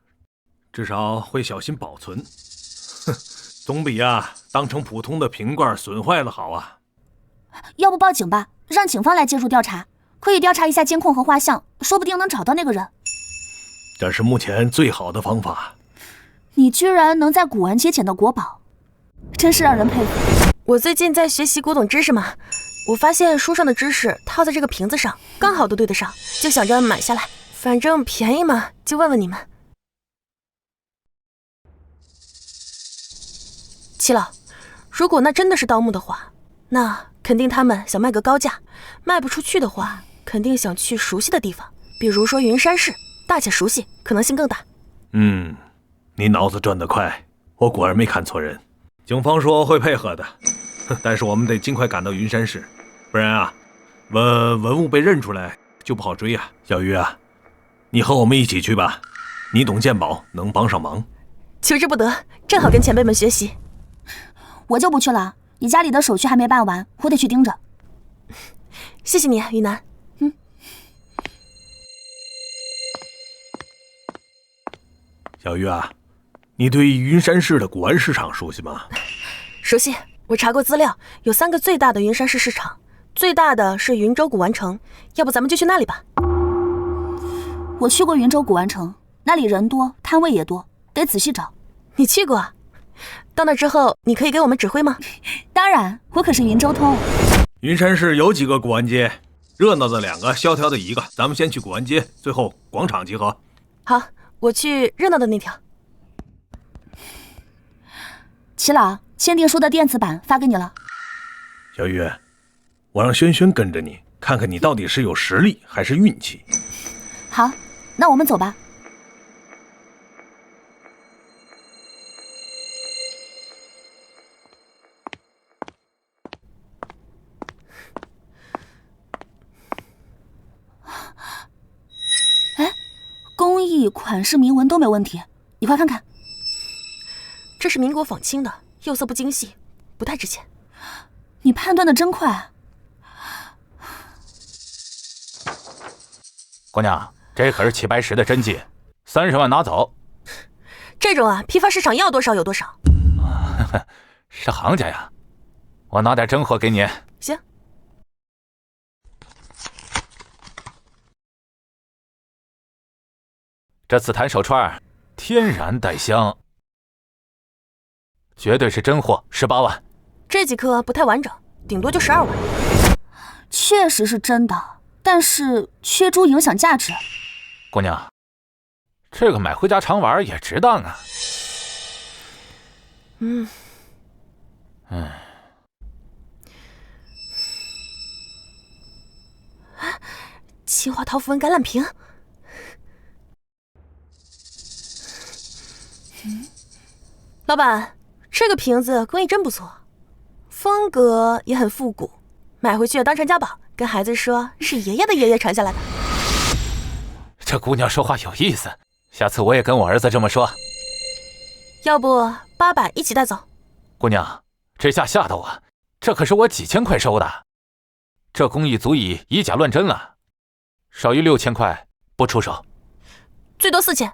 至少会小心保存，哼，总比当成普通的瓶罐损坏了好啊。要不报警吧，让警方来介入调查，可以调查一下监控和画像，说不定能找到那个人。这是目前最好的方法。你居然能在古玩街捡到国宝，真是让人佩服。我最近在学习古董知识嘛，我发现书上的知识套在这个瓶子上，刚好都对得上，就想着买下来，反正便宜嘛，就问问你们。七老，如果那真的是盗墓的话，那肯定他们想卖个高价，卖不出去的话，肯定想去熟悉的地方，比如说云山市，大且熟悉，可能性更大。你脑子转得快，我果然没看错人。警方说会配合的，但是我们得尽快赶到云山市，不然文物被认出来就不好追啊。小鱼啊，你和我们一起去吧，你懂鉴宝，能帮上忙。求之不得，正好跟前辈们学习。我就不去了，你家里的手续还没办完，我得去盯着。谢谢你，于南。小鱼啊，你对云山市的古玩市场熟悉吗？熟悉，我查过资料，有3个最大的云山市市场，最大的是云州古玩城，要不咱们就去那里吧。我去过云州古玩城，那里人多，摊位也多，得仔细找。你去过啊？到那之后，你可以给我们指挥吗？当然，我可是云州通。云山市有几个古玩街，热闹的2个，萧条的1个，咱们先去古玩街，最后广场集合。好，我去热闹的那条。齐老，签订书的电子版发给你了。小雨，我让轩轩跟着你，看看你到底是有实力还是运气。好，那我们走吧。哎，工艺、款式、铭文都没问题，你快看看。这是民国仿青的，釉色不精细，不太值钱。你判断的真快。姑娘，这可是齐白石的真迹，30万拿走。这种啊，批发市场要多少有多少。是行家呀，我拿点真货给你。行。这紫檀手串，天然带香，绝对是真货，18万。这几颗不太完整，顶多就12万。确实是真的，但是缺珠影响价值。姑娘，这个买回家常玩也值当啊。青花桃符文橄榄瓶。老板，这个瓶子工艺真不错，风格也很复古，买回去当传家宝，跟孩子说是爷爷的爷爷传下来的。这姑娘说话有意思，下次我也跟我儿子这么说。要不800一起带走？姑娘，这下吓到我，这可是我几千块收的，这工艺足以以假乱真了，少于6000块不出手。最多4000。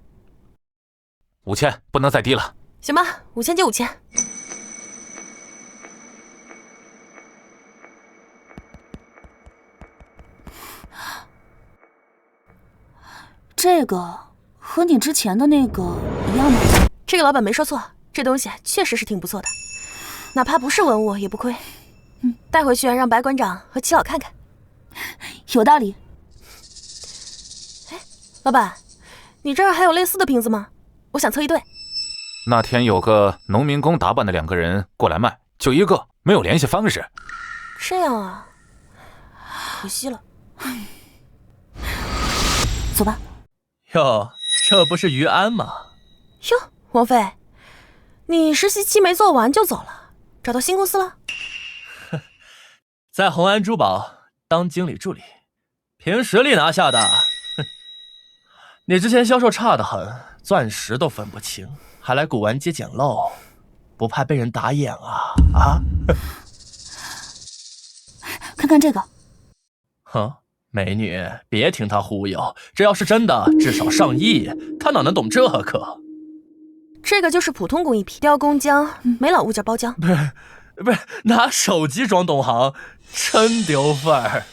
5000，不能再低了。行吧，5000就5000。这个和你之前的那个一样吗？这个老板没说错，这东西确实是挺不错的，哪怕不是文物也不亏。带回去让白馆长和齐老看看。有道理。哎，老板，你这儿还有类似的瓶子吗？我想凑一对。那天有个农民工打扮的2个人过来卖，就一个，没有联系方式。这样啊，可惜了。走吧。哟，这不是于安吗？哟，王菲，你实习期没做完就走了，找到新公司了？在宏安珠宝当经理助理，凭实力拿下的。你之前销售差得很，钻石都分不清，还来古玩街捡漏，不怕被人打眼啊？啊？看看这个。哼，美女，别听他忽悠，这要是真的，至少上亿，他哪能懂这个？这个就是普通工艺品，雕工浆，没老物件包浆。不是，拿手机装懂行，真丢份儿。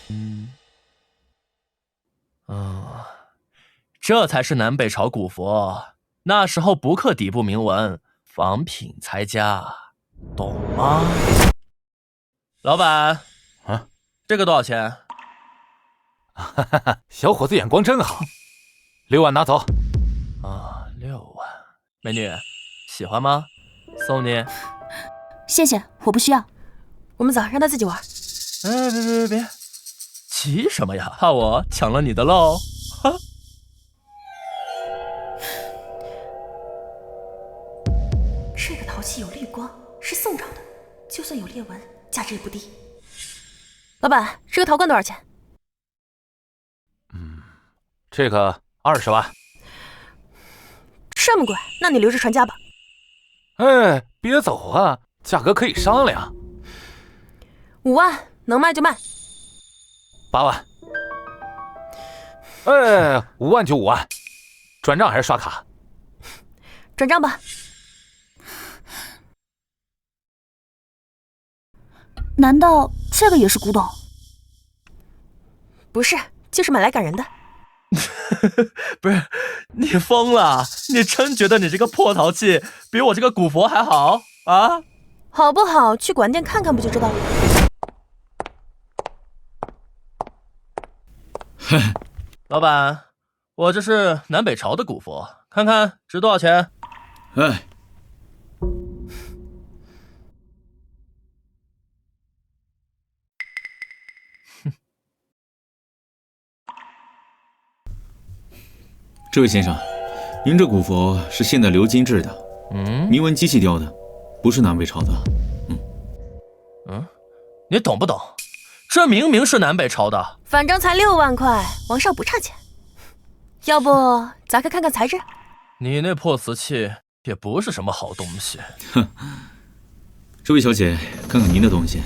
这才是南北朝古佛，那时候不刻底部铭文，仿品才佳，懂吗？老板，这个多少钱？小伙子眼光真好，6万拿走。啊，6万，美女，喜欢吗？送你。谢谢，我不需要。我们走，让他自己玩。别，急什么呀？怕我抢了你的漏？哈。这个陶器有绿光，是宋朝的，就算有裂纹，价值也不低。老板，这个陶罐多少钱？这个20万。这么贵，那你留着传家吧。哎，别走啊，价格可以商量。5万，能卖就卖。8万。哎，5万就5万，转账还是刷卡？转账吧。难道这个也是古董？不是，就是买来感人的。不是，你疯了？你真觉得你这个破陶器比我这个古佛还好啊？好不好？去古玩店看看不就知道了。老板，我这是南北朝的古佛，看看值多少钱？哎，这位先生，您这古佛是现代鎏金制的，铭文机器雕的，不是南北朝的。你懂不懂？这明明是南北朝的，反正才6万块，王少不差钱。要不砸开看看材质？你那破瓷器也不是什么好东西。哼，这位小姐，看看您的东西。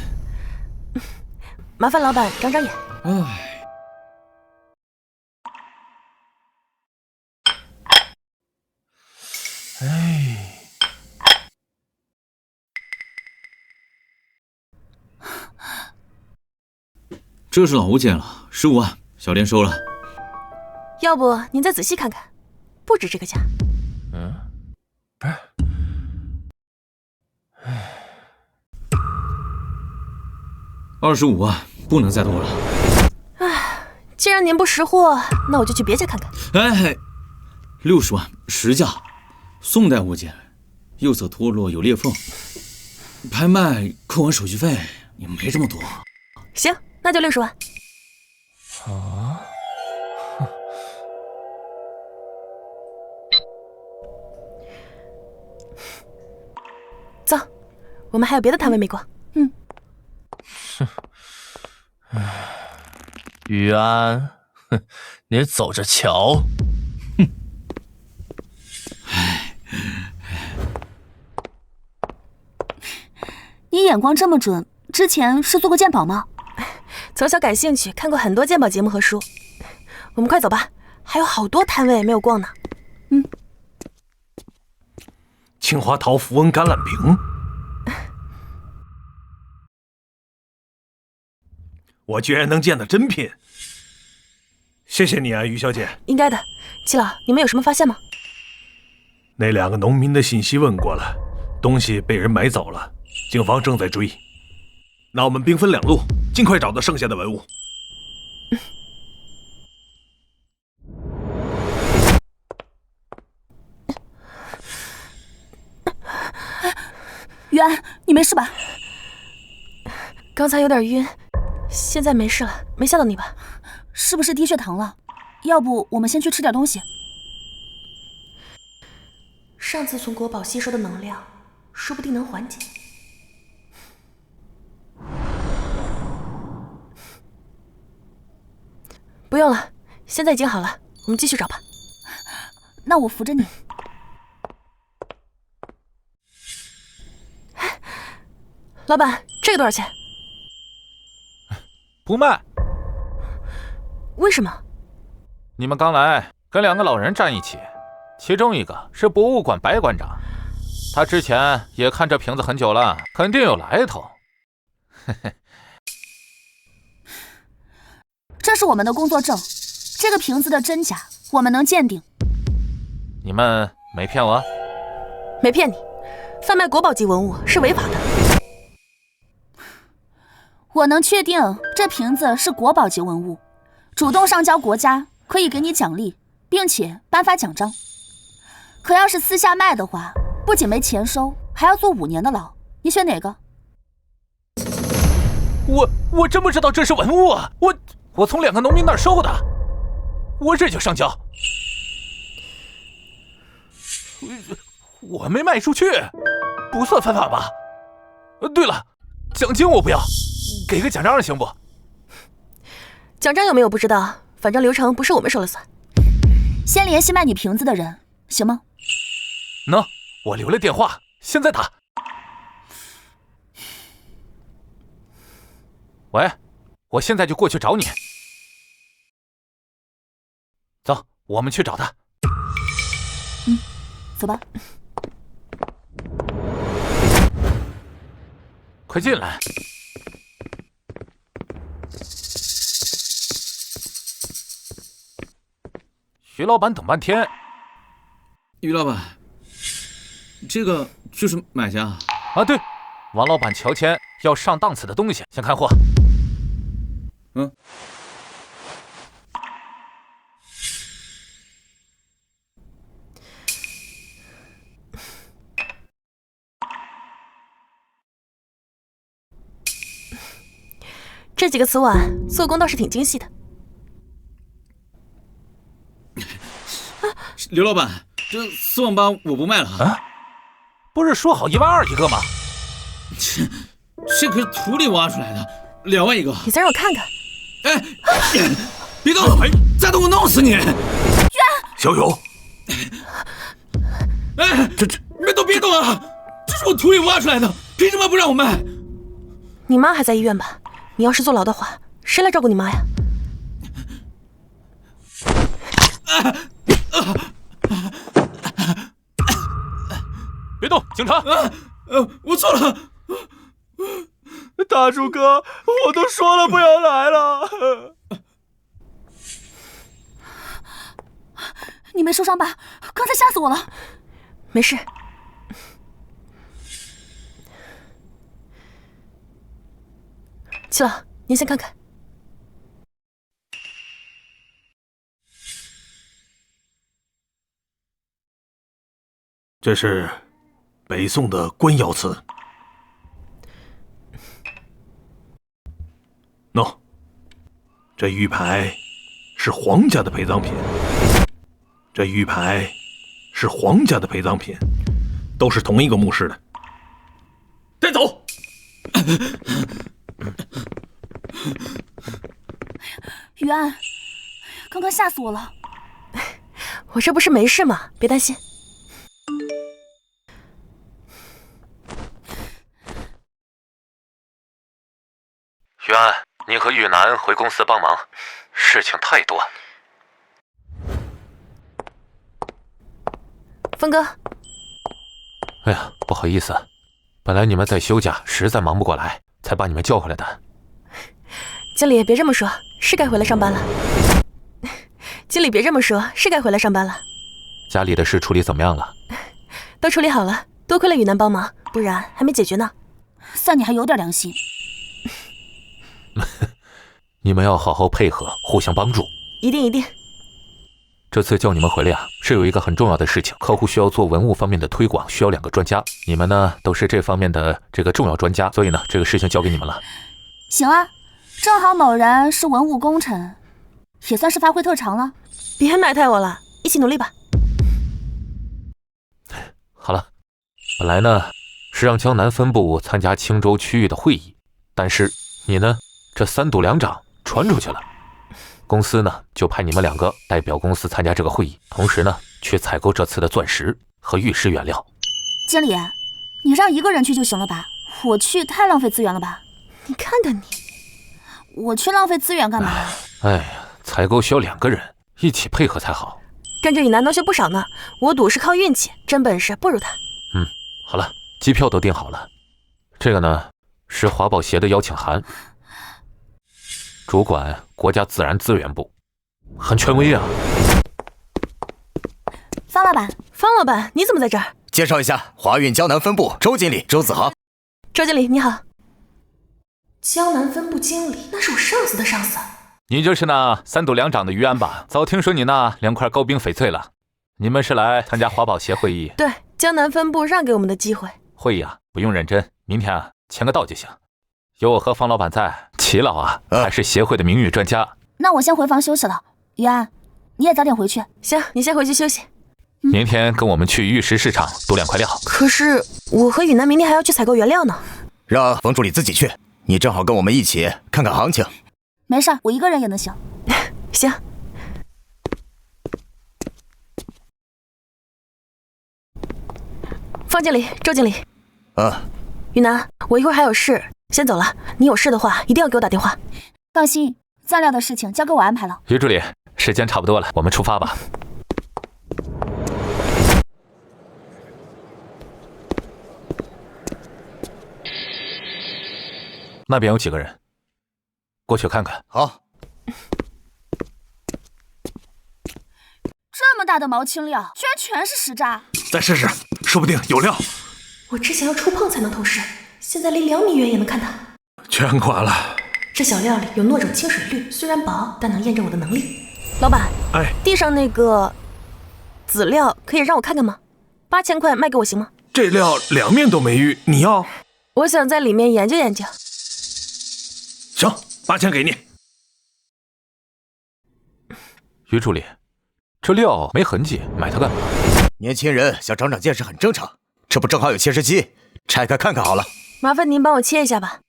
麻烦老板长长眼。这是老物件了，15万，小店收了。要不您再仔细看看，不止这个价。不是。25万，不能再多了。既然您不识货，那我就去别家看看。哎，60万，实价，宋代物件，釉色脱落有裂缝，拍卖扣完手续费，你没这么多。行，那就60万。走，我们还有别的摊位没逛。于安，你走着瞧。你眼光这么准，之前是做过鉴宝吗？从小感兴趣，看过很多鉴宝节目和书。我们快走吧，还有好多摊位没有逛呢。青花陶符文橄榄瓶，我居然能见到真品，谢谢你啊，于小姐。应该的，季老，你们有什么发现吗？那2个农民的信息问过了，东西被人买走了，警方正在追。那我们兵分2路，尽快找到剩下的文物。雨安，你没事吧？刚才有点晕，现在没事了，没吓到你吧？是不是低血糖了？要不我们先去吃点东西。上次从国宝吸收的能量，说不定能缓解。不用了，现在已经好了，我们继续找吧。那我扶着你。老板，这个多少钱？不卖。为什么？你们刚来，跟2个老人站一起，其中一个是博物馆白馆长，他之前也看这瓶子很久了，肯定有来头。嘿嘿。这是我们的工作证，这个瓶子的真假我们能鉴定。你们没骗我？没骗你，贩卖国宝级文物是违法的。我能确定这瓶子是国宝级文物，主动上交国家可以给你奖励，并且颁发奖章。可要是私下卖的话，不仅没钱收，还要坐5年的牢。你选哪个？我真不知道这是文物啊！我从2个农民那儿收的，我这就上交。我没卖出去，不算犯法吧？对了，奖金我不要，给个奖章行不？奖章有没有不知道，反正流程不是我们说了算。先联系卖你瓶子的人，行吗？能，我留了电话，现在打。喂，我现在就过去找你。走，我们去找他。走吧。快进来。徐老板等半天。于老板，这个就是买家啊？对，王老板乔迁要上档次的东西，先看货。嗯。这几个瓷碗做工倒是挺精细的。刘老板，这4万8我不卖了啊！不是说好1万2一个吗？这可是土里挖出来的，2万一个。你再让我看看。哎，别动！再动我弄死你！小友，哎，你们都别动啊！这是我土里挖出来的，凭什么不让我卖？你妈还在医院吧？你要是坐牢的话，谁来照顾你妈呀？别动，警察！我错了。大柱哥，我都说了不要来了。你没受伤吧？刚才吓死我了。没事。去了，您先看看。这是北宋的官窑瓷。喏，这玉牌是皇家的陪葬品，这玉牌是皇家的陪葬品，都是同一个墓室的。带走。于安，刚刚吓死我了。我这不是没事吗？别担心。徐安，你和玉楠回公司帮忙，事情太多。峰哥，哎呀，不好意思，本来你们在休假，实在忙不过来，才把你们叫回来的。经理别这么说，是该回来上班了。经理别这么说，是该回来上班了。家里的事处理怎么样了？都处理好了，多亏了雨楠帮忙，不然还没解决呢。算你还有点良心。你们要好好配合，互相帮助。一定一定。这次叫你们回来啊，是有一个很重要的事情，客户需要做文物方面的推广，需要2个专家。你们呢，都是这方面的这个重要专家，所以呢，这个事情交给你们了。行啊，正好某人是文物工程，也算是发挥特长了。别埋汰我了，一起努力吧。好了，本来呢是让江南分部参加青州区域的会议，但是你呢，这3堵2掌传出去了。公司呢就派你们2个代表公司参加这个会议，同时呢去采购这次的钻石和玉石原料。经理，你让一个人去就行了吧？我去太浪费资源了吧？你看看你，我去浪费资源干嘛？哎呀，采购需要2个人一起配合才好。跟着雨楠能学不少呢，我赌是靠运气，真本事不如他。好了，机票都订好了。这个呢是华宝协的邀请函，主管国家自然资源部，很权威啊。方老板，方老板，你怎么在这儿？介绍一下，华运江南分部周经理周子航。周经理你好。江南分部经理，那是我上司的上司。你就是那3堵2掌的于安吧？早听说你那2块高冰翡翠了。你们是来参加华宝协会议？对，江南分部让给我们的机会。会议啊，不用认真，明天啊签个到就行。有我和方老板在，齐老啊还是协会的名誉专家。那我先回房休息了。于安，你也早点回去。行，你先回去休息。明天跟我们去玉石市场赌2块料。可是我和雨楠明天还要去采购原料呢。让冯助理自己去，你正好跟我们一起看看行情。没事，我一个人也能行。行。方经理，周经理。雨楠，我一会儿还有事，先走了。你有事的话，一定要给我打电话。放心，钻料的事情交给我安排了。于助理，时间差不多了，我们出发吧。那边有几个人，过去看看。好。这么大的毛青料，居然全是石渣！再试试，说不定有料。我之前要触碰才能透视，现在离2米远也能看到。全垮了。这小料里有糯种清水绿，虽然薄，但能验证我的能力。老板，哎，地上那个籽料可以让我看看吗？8000块卖给我行吗？这料2面都没遇，你要？我想在里面研究研究。行，8000给你。于助理，这料没痕迹，买它干嘛？年轻人想长长见识很正常，这不正好有切割机，拆开看看好了。麻烦您帮我切一下吧。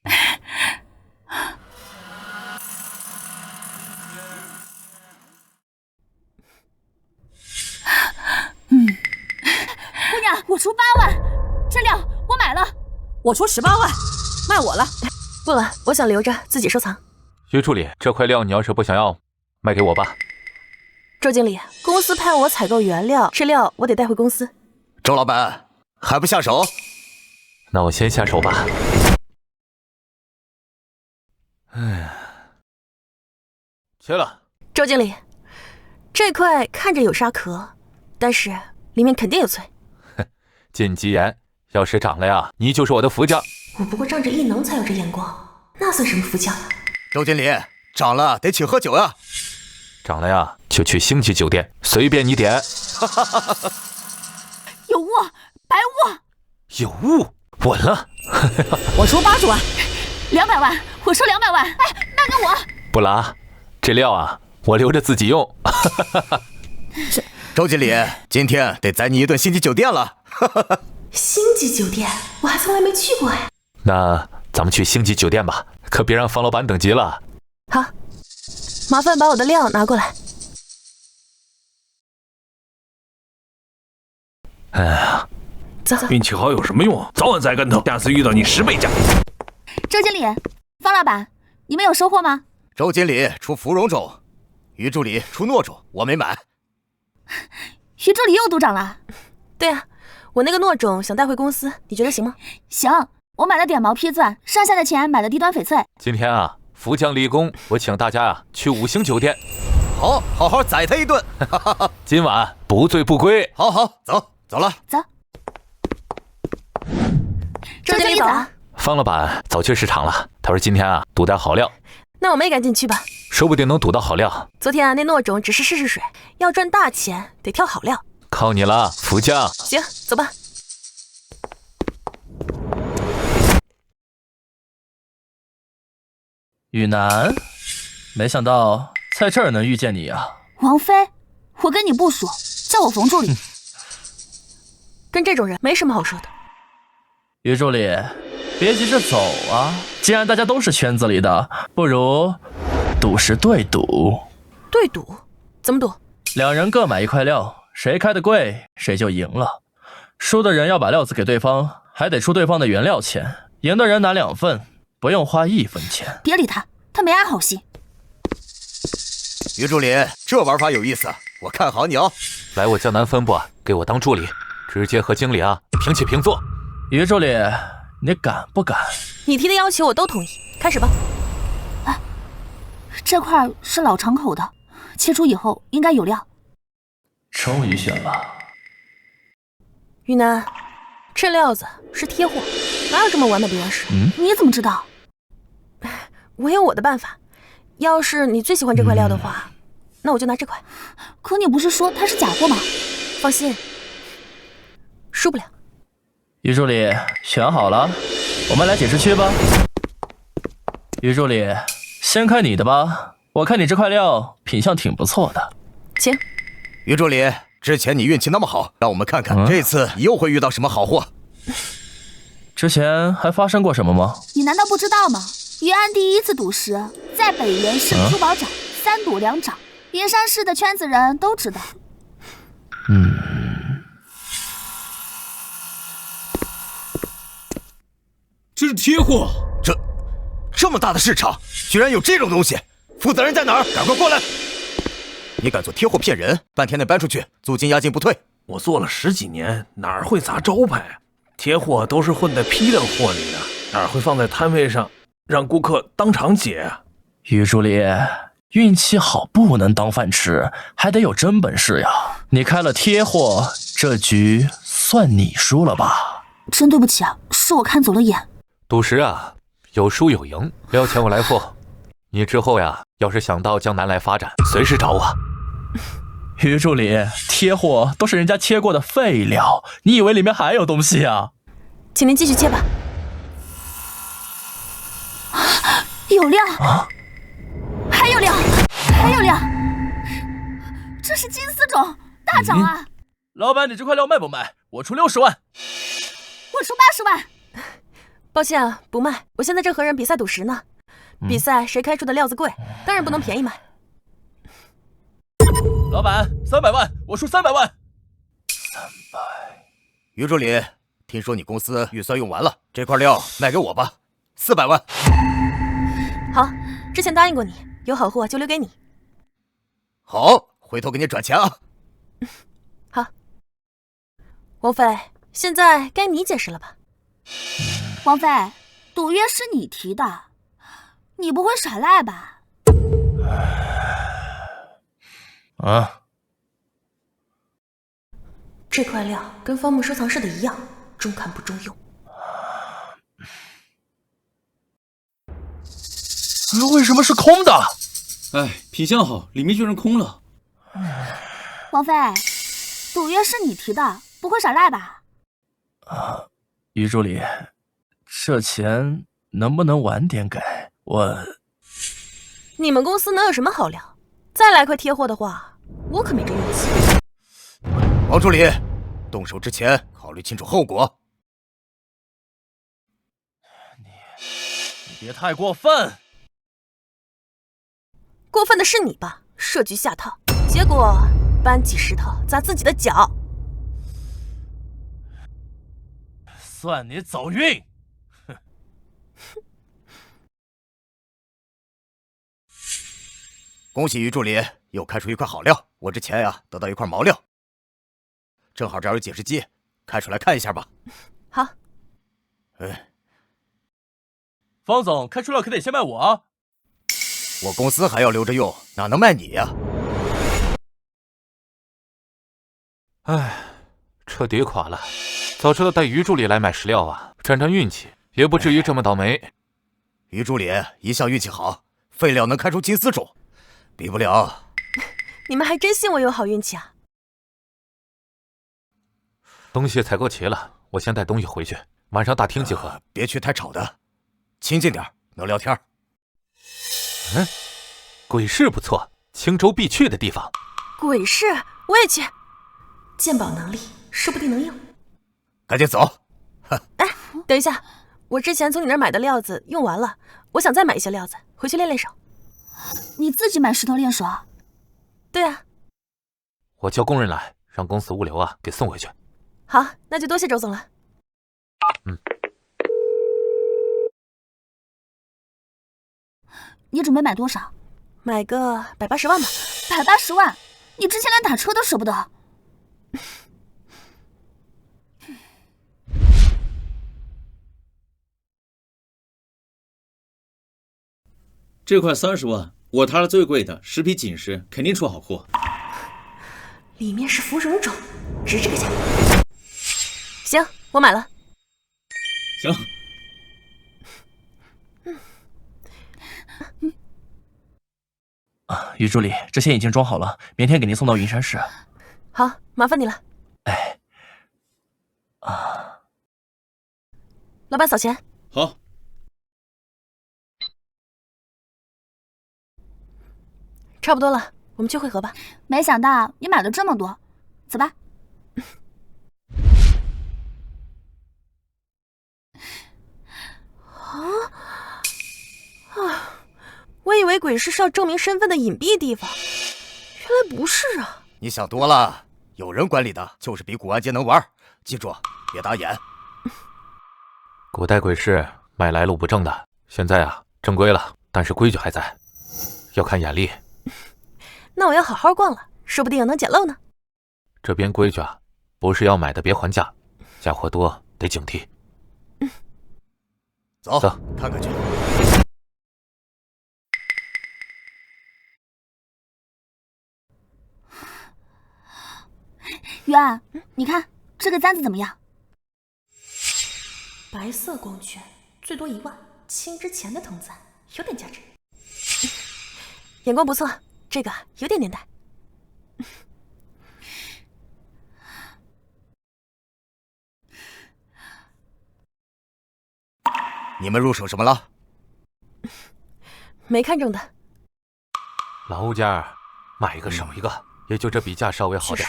姑娘，我出8万，这料我买了。我出18万，卖我了。不了，我想留着自己收藏。于助理，这块料你要是不想要，卖给我吧。周经理，公司派我采购原料，这料我得带回公司。周老板，还不下手？那我先下手吧。哎，切了。周经理，这块看着有沙壳，但是里面肯定有翠。禁忌言，要是长了呀，你就是我的福将。我不过仗着异能才有这眼光，那算什么福将呀？周经理，长了得请喝酒呀。长了呀，就去星级酒店，随便你点。有雾，白雾。有雾，稳了。我出80万，200万，我收200万。哎，卖给我。不啦，这料啊，我留着自己用。周经理，今天得宰你一顿星级酒店了。星级酒店，我还从来没去过哎。那咱们去星级酒店吧，可别让方老板等急了。好，麻烦把我的料拿过来。哎呀，走走。运气好有什么用？早晚栽跟头，下次遇到你10倍价。周经理，方老板，你们有收获吗？周经理出芙蓉种，于助理出糯种，我没买。于助理又赌涨了。对啊，我那个糯种想带回公司，你觉得行吗？行，我买了点毛坯钻，剩下的钱买了低端翡翠。今天啊，福将立功，我请大家啊去5星酒店，好，好好宰他一顿。今晚不醉不归。好好，走了。走。周经理早。方老板早去市场了，他说今天啊赌点好料。那我们也赶紧去吧，说不定能赌到好料。昨天啊那诺种只是试水，要赚大钱得挑好料。靠你了，福将。行，走吧。雨楠，没想到在这儿能遇见你啊。王妃，我跟你不熟，叫我冯助理。跟这种人没什么好说的。于助理，别急着走啊！既然大家都是圈子里的，不如赌时对赌。对赌？怎么赌？2人各买1块料，谁开的贵，谁就赢了。输的人要把料子给对方，还得出对方的原料钱。赢的人拿2份，不用花1分钱。别理他，他没安好心。于助理，这玩法有意思，我看好你哦。来我江南分部给我当助理，直接和经理啊平起平坐。于助理，你敢不敢？你提的要求我都同意，开始吧。哎，这块是老敞口的，切出以后应该有料。终于选了。于南，这料子是贴货，哪有这么完美的原始？你怎么知道？我有我的办法。要是你最喜欢这块料的话，那我就拿这块。可你不是说它是假货吗？放心，输不了。于助理，选好了，我们来解释区吧。于助理，先看你的吧，我看你这块料品相挺不错的。请。于助理，之前你运气那么好，让我们看看这次又会遇到什么好货。之前还发生过什么吗？你难道不知道吗？于安第一次赌时，在北原市珠宝展3赌2涨，银山市的圈子人都知道。这是贴货，这么大的市场，居然有这种东西！负责人在哪儿？赶快过来！你敢做贴货骗人，半天内搬出去，租金押金不退。我做了10几年，哪会砸招牌啊？贴货都是混在批量货里的，哪会放在摊位上让顾客当场解啊？于助理，运气好不能当饭吃，还得有真本事呀！你开了贴货，这局算你输了吧？真对不起啊，是我看走了眼。赌石啊，有输有赢，料钱我来付。你之后呀，要是想到江南来发展，随时找我。于助理，贴货都是人家切过的废料，你以为里面还有东西啊？请您继续切吧。有料，还有料，还有料，这是金丝种，大涨啊！老板，你这块料卖不卖？我出60万。我出80万。抱歉啊，不卖。我现在正和人比赛赌石呢，比赛谁开出的料子贵，当然不能便宜卖。老板，300万，我出300万。于助理，听说你公司预算用完了，这块料卖给我吧，400万。好，之前答应过你，有好货就留给你。好，回头给你转钱啊。好，王妃，现在该你解释了吧？王妃，赌约是你提的，你不会耍赖吧？这块料跟方木收藏室的一样，中看不中用。为什么是空的？哎，品相好，里面居然空了。王妃，赌约是你提的，不会耍赖吧？于助理，这钱能不能晚点给我？你们公司能有什么好料？再来块贴货的话，我可没这运气。王助理，动手之前考虑清楚后果。你别太过分。过分的是你吧？设局下套，结果搬起石头砸自己的脚。算你走运。恭喜于助理又开出一块好料，我之前呀得到一块毛料，正好这儿有解释机，开出来看一下吧。好。方总，开出料可得先卖我啊！我公司还要留着用，哪能卖你呀？唉，彻底垮了。早知道带于助理来买石料啊，沾沾运气，也不至于这么倒霉。于助理一向运气好，废料能开出金丝种，比不了。你们还真信我有好运气啊！东西采购齐了，我先带东西回去，晚上大厅集合。别去太吵的，亲近点，能聊天。鬼市不错，青州必去的地方。鬼市我也去，鉴宝能力说不定能用。赶紧走。哎，等一下，我之前从你那儿买的料子用完了，我想再买一些料子回去练练手。你自己买石头练手？对啊。我叫工人来，让公司物流啊给送回去。好，那就多谢周总了。你准备买多少？买个180万吧。180万？你之前连打车都舍不得。这块30万，我摊了最贵的10匹锦石，肯定出好货。里面是芙蓉种，值这个价。行，我买了。行。于助理，这些已经装好了，明天给您送到云山市。好，麻烦你了。哎，老板扫钱。好。差不多了，我们去汇合吧。没想到你买了这么多，走吧。我以为鬼市是要证明身份的隐蔽地方，原来不是啊！你想多了，有人管理的就是比古玩街能玩，记住别打眼。古代鬼市卖来路不正的，现在啊正规了，但是规矩还在，要看眼力。那我要好好逛了，说不定能捡漏呢。这边规矩啊，不是要买的别还价，家伙多得警惕。走，看看去。渊，你看这个簪子怎么样？白色光圈，最多1万，清之前的藤簪，有点价值。眼光不错，这个有点年代。你们入手什么了？没看中的。老物件买一个少一个，也就这比价稍微好点。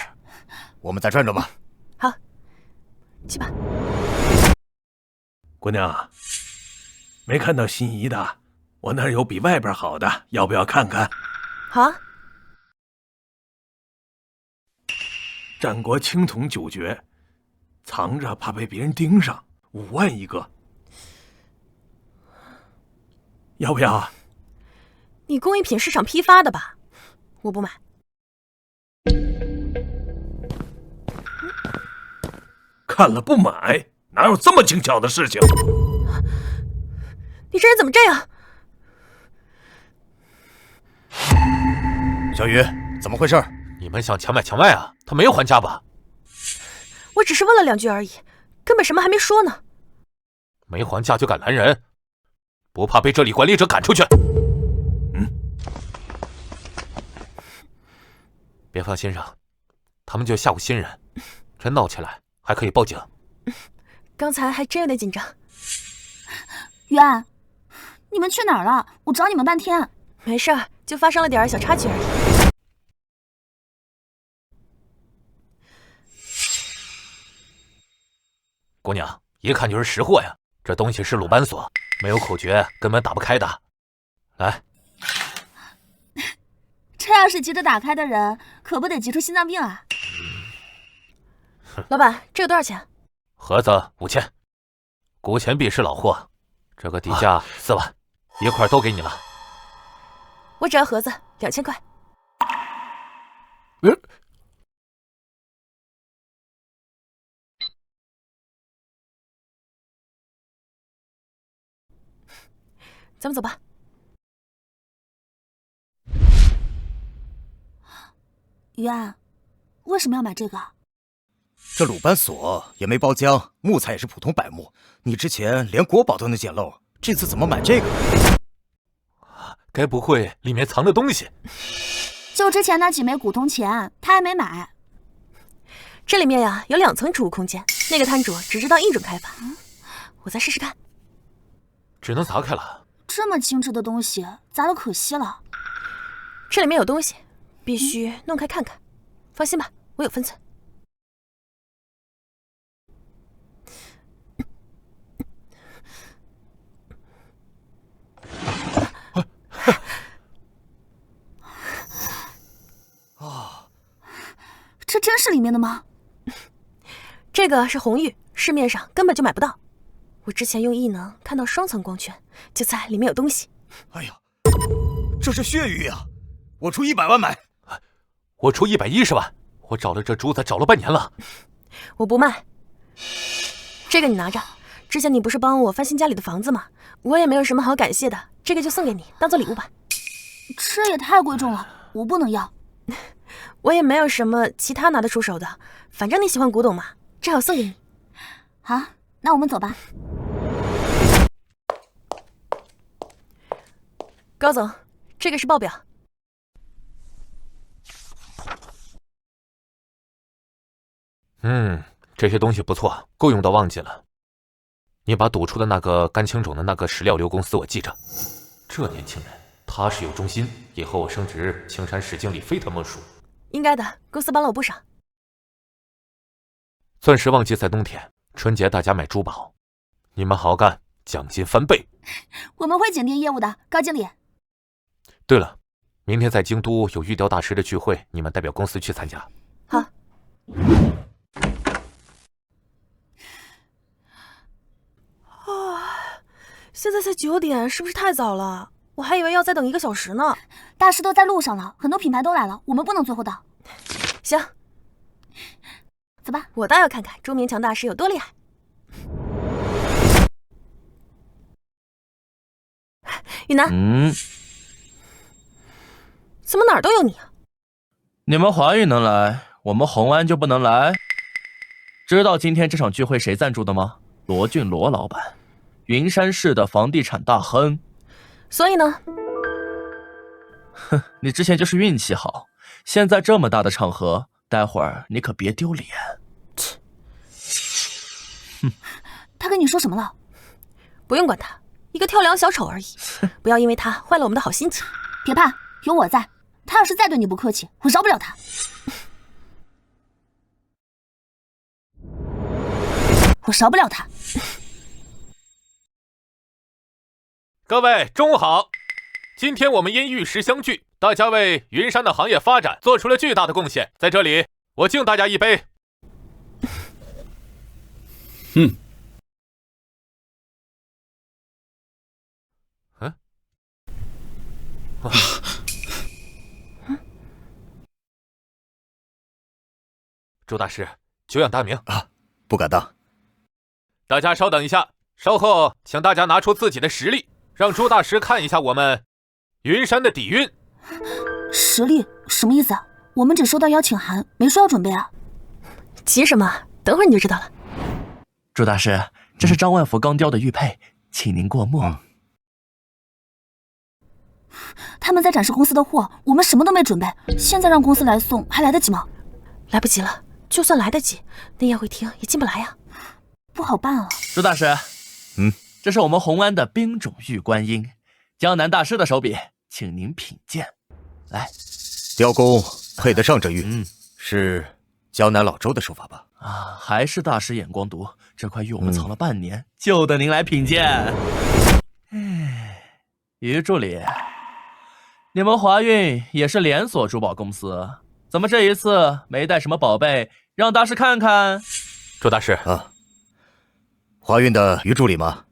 我们再转转吧。好，去吧。姑娘，没看到心仪的，我那儿有比外边好的，要不要看看？好啊。战国青铜9绝，藏着怕被别人盯上，5万一个，要不要？你工艺品市场批发的吧？我不买。看了不买，哪有这么精巧的事情？你这人怎么这样？小雨，怎么回事？你们想强买强卖啊？他没有还价吧？我只是问了2句而已，根本什么还没说呢。没还价就敢拦人，不怕被这里管理者赶出去？别放心上，他们就吓唬新人，真闹起来还可以报警。刚才还真有点紧张。渊，你们去哪儿了？我找你们半天。没事儿，就发生了点小插曲而已。姑娘，一看就是识货呀！这东西是鲁班锁，没有口诀根本打不开的。来，这要是急着打开的人，可不得急出心脏病啊！老板，这个多少钱？盒子5000，古钱币是老货，这个底价4万，一块都给你了。我只要盒子，2000块。咱们走吧。渊，为什么要买这个？这鲁班锁也没包浆，木材也是普通柏木。你之前连国宝都能捡漏，这次怎么买这个？该不会里面藏着东西？就之前那几枚古铜钱，他还没买。这里面呀有2层储物空间，那个摊主只知道一种开法，我再试试看。只能砸开了。这么精致的东西，砸了可惜了。这里面有东西，必须弄开看看。放心吧，我有分寸。这真是里面的吗？这个是红玉，市面上根本就买不到。我之前用异能看到双层光圈，就猜里面有东西。哎呀，这是血玉啊！我出100万买。我出110万。我找了这珠子找了半年了。我不卖。这个你拿着，之前你不是帮我翻新家里的房子吗？我也没有什么好感谢的，这个就送给你，当做礼物吧。这也太贵重了，我不能要。我也没有什么其他拿得出手的，反正你喜欢古董嘛，正好送给你。好，那我们走吧。高总，这个是报表。这些东西不错，够用到旺季了。你把赌出的那个甘青种的那个石料流公司我记着。这年轻人踏实有忠心，以后我升职青山市经理非他莫属。应该的，公司帮了我不少。钻石旺季在冬天，春节大家买珠宝，你们好好干，奖金翻倍。我们会紧盯业务的，高经理。对了，明天在京都有玉雕大师的聚会，你们代表公司去参加。好。现在才9点，是不是太早了？我还以为要再等1个小时呢。大师都在路上了，很多品牌都来了，我们不能最后到。行，走吧。我倒要看看朱明强大师有多厉害。云南，怎么哪儿都有你啊？你们华域能来，我们红安就不能来？知道今天这场聚会谁赞助的吗？罗俊罗老板，云山市的房地产大亨。所以呢？哼，你之前就是运气好，现在这么大的场合，待会儿你可别丢脸。哼，他跟你说什么了？不用管他，一个跳梁小丑而已，不要因为他坏了我们的好心情。别怕，有我在，他要是再对你不客气，我饶不了他。我饶不了他。各位中午好，今天我们因玉石相聚，大家为云山的行业发展做出了巨大的贡献，在这里我敬大家一杯。朱大师，久仰大名啊，不敢当。大家稍等一下，稍后请大家拿出自己的实力，让朱大师看一下我们云山的底蕴。实力什么意思？我们只收到邀请函，没说要准备啊。急什么？等会儿你就知道了。朱大师，这是张万福刚雕的玉佩，请您过目。他们在展示公司的货，我们什么都没准备，现在让公司来送还来得及吗？来不及了，就算来得及，那宴会厅也进不来呀。不好办啊。朱大师，这是我们红安的冰种玉观音，江南大师的手笔，请您品鉴。来，雕工配得上这玉，是江南老周的手法吧？啊，还是大师眼光毒，这块玉我们藏了半年，就等您来品鉴。于助理，你们华运也是连锁珠宝公司，怎么这一次没带什么宝贝让大师看看？朱大师啊，华运的于助理吗？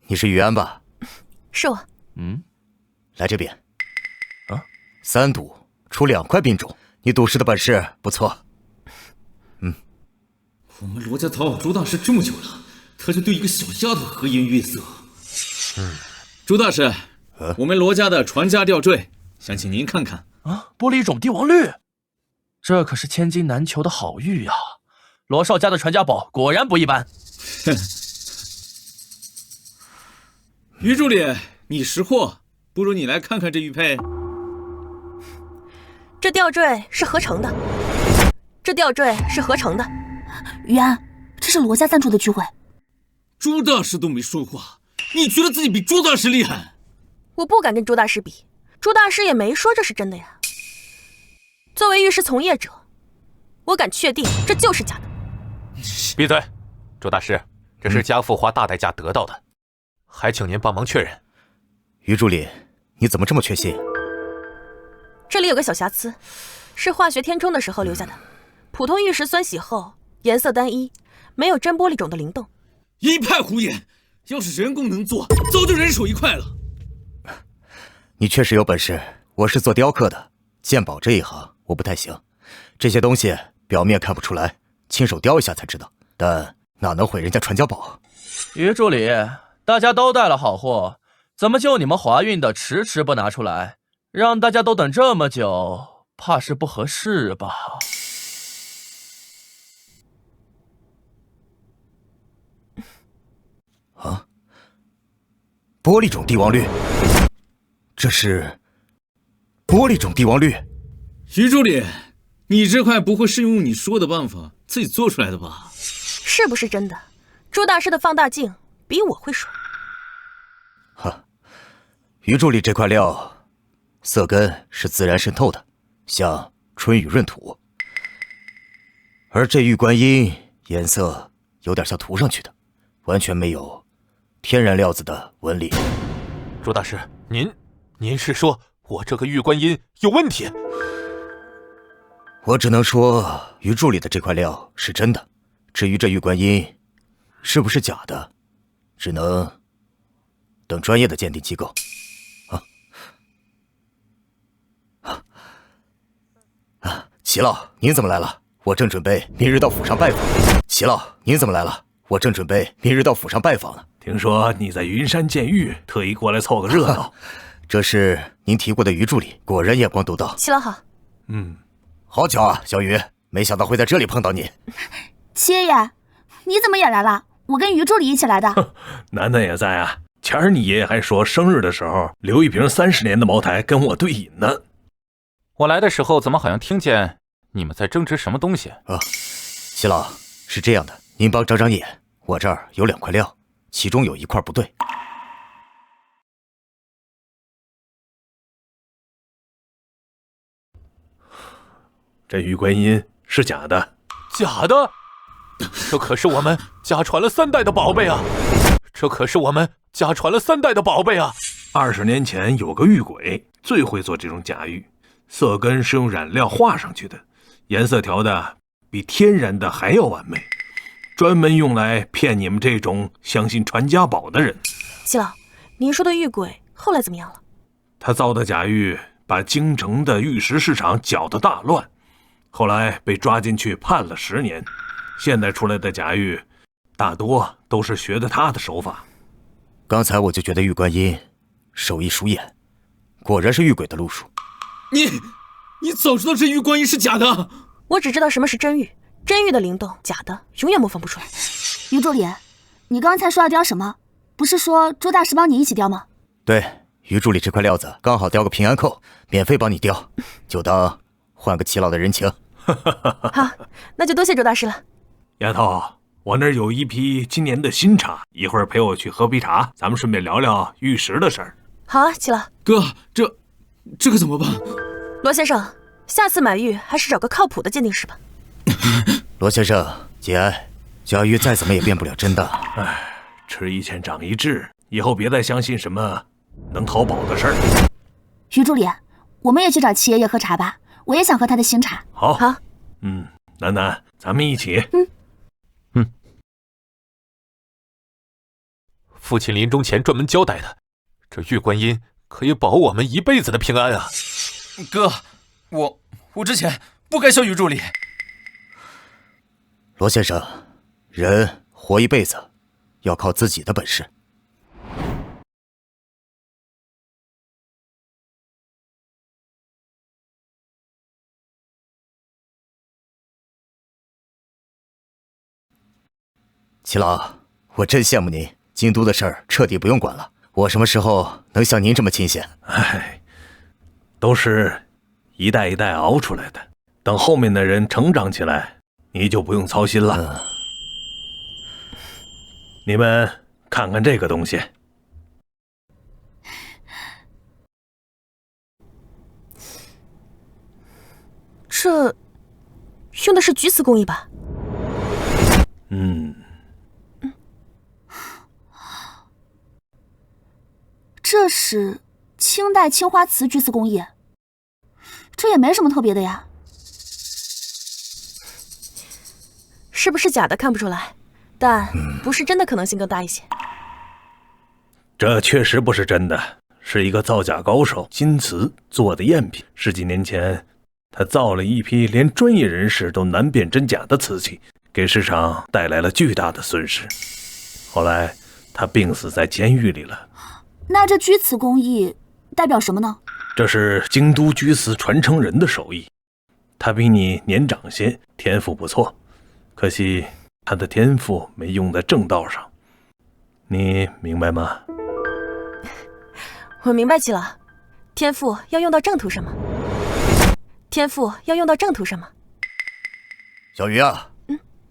你是于安吧？是我。来这边。啊，3赌出2块冰种，你赌石的本事不错。我们罗家讨好朱大师这么久了，他就对一个小丫头和颜悦色。朱大师，我们罗家的传家吊坠，想请您看看。啊，玻璃种帝王绿，这可是千金难求的好玉呀！罗少家的传家宝果然不一般。于助理，你识货，不如你来看看这玉佩。这吊坠是合成的。于安，这是罗家赞助的聚会。朱大师都没说话，你觉得自己比朱大师厉害？我不敢跟朱大师比，朱大师也没说这是真的呀。作为玉石从业者，我敢确定这就是假的。闭嘴，朱大师，这是家父花大代价得到的，还请您帮忙确认。于助理，你怎么这么确信？这里有个小瑕疵，是化学填充的时候留下的。普通玉石酸洗后颜色单一，没有真玻璃种的灵动。一派胡言！要是人工能做，早就人手一块了。你确实有本事，我是做雕刻的，鉴宝这一行我不太行。这些东西表面看不出来，亲手雕一下才知道，但哪能毁人家传家宝？于助理，大家都带了好货，怎么就你们华运的迟迟不拿出来，让大家都等这么久，怕是不合适吧？啊！玻璃种帝王绿，这是玻璃种帝王绿。于助理，你这块不会是用你说的办法自己做出来的吧？是不是真的？朱大师的放大镜比我会说。哈，于助理这块料，色根是自然渗透的，像春雨润土。而这玉观音颜色有点像涂上去的，完全没有天然料子的纹理。朱大师，您是说我这个玉观音有问题？我只能说于助理的这块料是真的，至于这玉观音是不是假的，只能等专业的鉴定机构。齐老，您怎么来了？我正准备明日到府上拜访。齐老，您怎么来了？我正准备明日到府上拜访呢。听说你在云山见玉，特意过来凑个热闹。这是您提过的于助理，果然眼光独到。齐老好。好巧啊，小雨，没想到会在这里碰到你。七爷爷，你怎么也来了？我跟于助理一起来的。楠楠也在啊。前儿你爷爷还说生日的时候留一瓶30年的茅台跟我对饮呢。我来的时候怎么好像听见你们在争执什么东西啊？齐老，是这样的，您帮长长眼，我这儿有2块料，其中有1块不对。这玉观音是假的。假的？这可是我们家传了3代的宝贝啊！这可是我们家传了3代的宝贝啊！20年前有个玉鬼，最会做这种假玉，色根是用染料画上去的，颜色调的比天然的还要完美，专门用来骗你们这种相信传家宝的人。齐老，您说的玉鬼后来怎么样了？他造的假玉把京城的玉石市场搅得大乱，后来被抓进去判了10年。现在出来的假玉大多都是学的他的手法。刚才我就觉得玉观音手艺熟眼，果然是玉鬼的路数。你早知道这玉观音是假的。我只知道什么是真玉，真玉的灵动，假的永远模仿不出来。于助理，你刚才说要雕什么？不是说朱大师帮你一起雕吗？对，于助理这块料子刚好雕个平安扣，免费帮你雕，就当换个齐老的人情。好，那就多谢朱大师了。丫头，我那儿有一批今年的新茶，一会儿陪我去喝杯茶，咱们顺便聊聊玉石的事儿。好啊，齐老哥，这可怎么办？罗先生，下次买玉还是找个靠谱的鉴定师吧。罗先生节哀，假玉再怎么也变不了真的。吃一堑长一智，以后别再相信什么能淘宝的事儿。于助理，我们也去找齐爷爷喝茶吧，我也想喝他的新茶。好，好，楠楠，咱们一起。父亲临终前专门交代的，这玉观音可以保我们一辈子的平安啊！哥，我之前不该笑于助理。罗先生，人活一辈子，要靠自己的本事。齐老，我真羡慕您，京都的事儿彻底不用管了。我什么时候能像您这么清闲？哎，都是一代一代熬出来的，等后面的人成长起来，你就不用操心了。你们看看这个东西。这用的是菊瓷工艺吧？这是清代青花瓷菊瓷工艺，这也没什么特别的呀。是不是假的看不出来，但不是真的可能性更大一些。这确实不是真的，是一个造假高手金瓷做的赝品。10几年前，他造了一批连专业人士都难辨真假的瓷器，给市场带来了巨大的损失。后来他病死在监狱里了。那这居瓷工艺代表什么呢？这是京都居瓷传承人的手艺，他比你年长些，天赋不错，可惜他的天赋没用在正道上，你明白吗？我明白齐了，天赋要用到正途上吗？天赋要用到正途上吗？小鱼啊，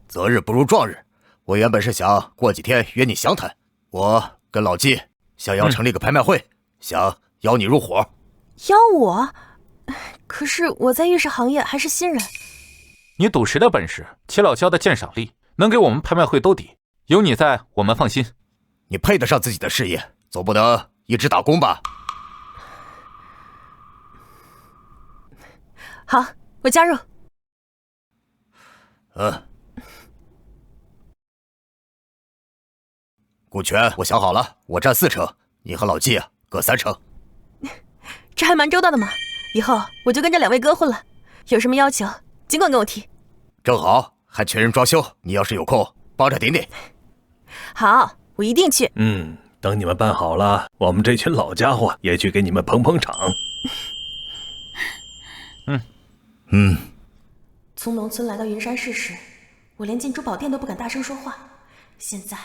择日不如撞日，我原本是想过几天约你详谈，我跟老纪想要成立个拍卖会，想邀你入伙。邀我？可是我在玉石行业还是新人。你赌石的本事，齐老教的鉴赏力，能给我们拍卖会兜底。有你在，我们放心。你配得上自己的事业，总不能一直打工吧？好，我加入。股权我想好了，我占4成，你和老纪各3成。这还蛮周到的嘛，以后我就跟这2位哥混了，有什么要求尽管跟我提。正好还缺人装修，你要是有空帮着顶顶。好，我一定去。等你们办好了，我们这群老家伙也去给你们捧捧场。从农村来到云山市时，我连进珠宝店都不敢大声说话，现在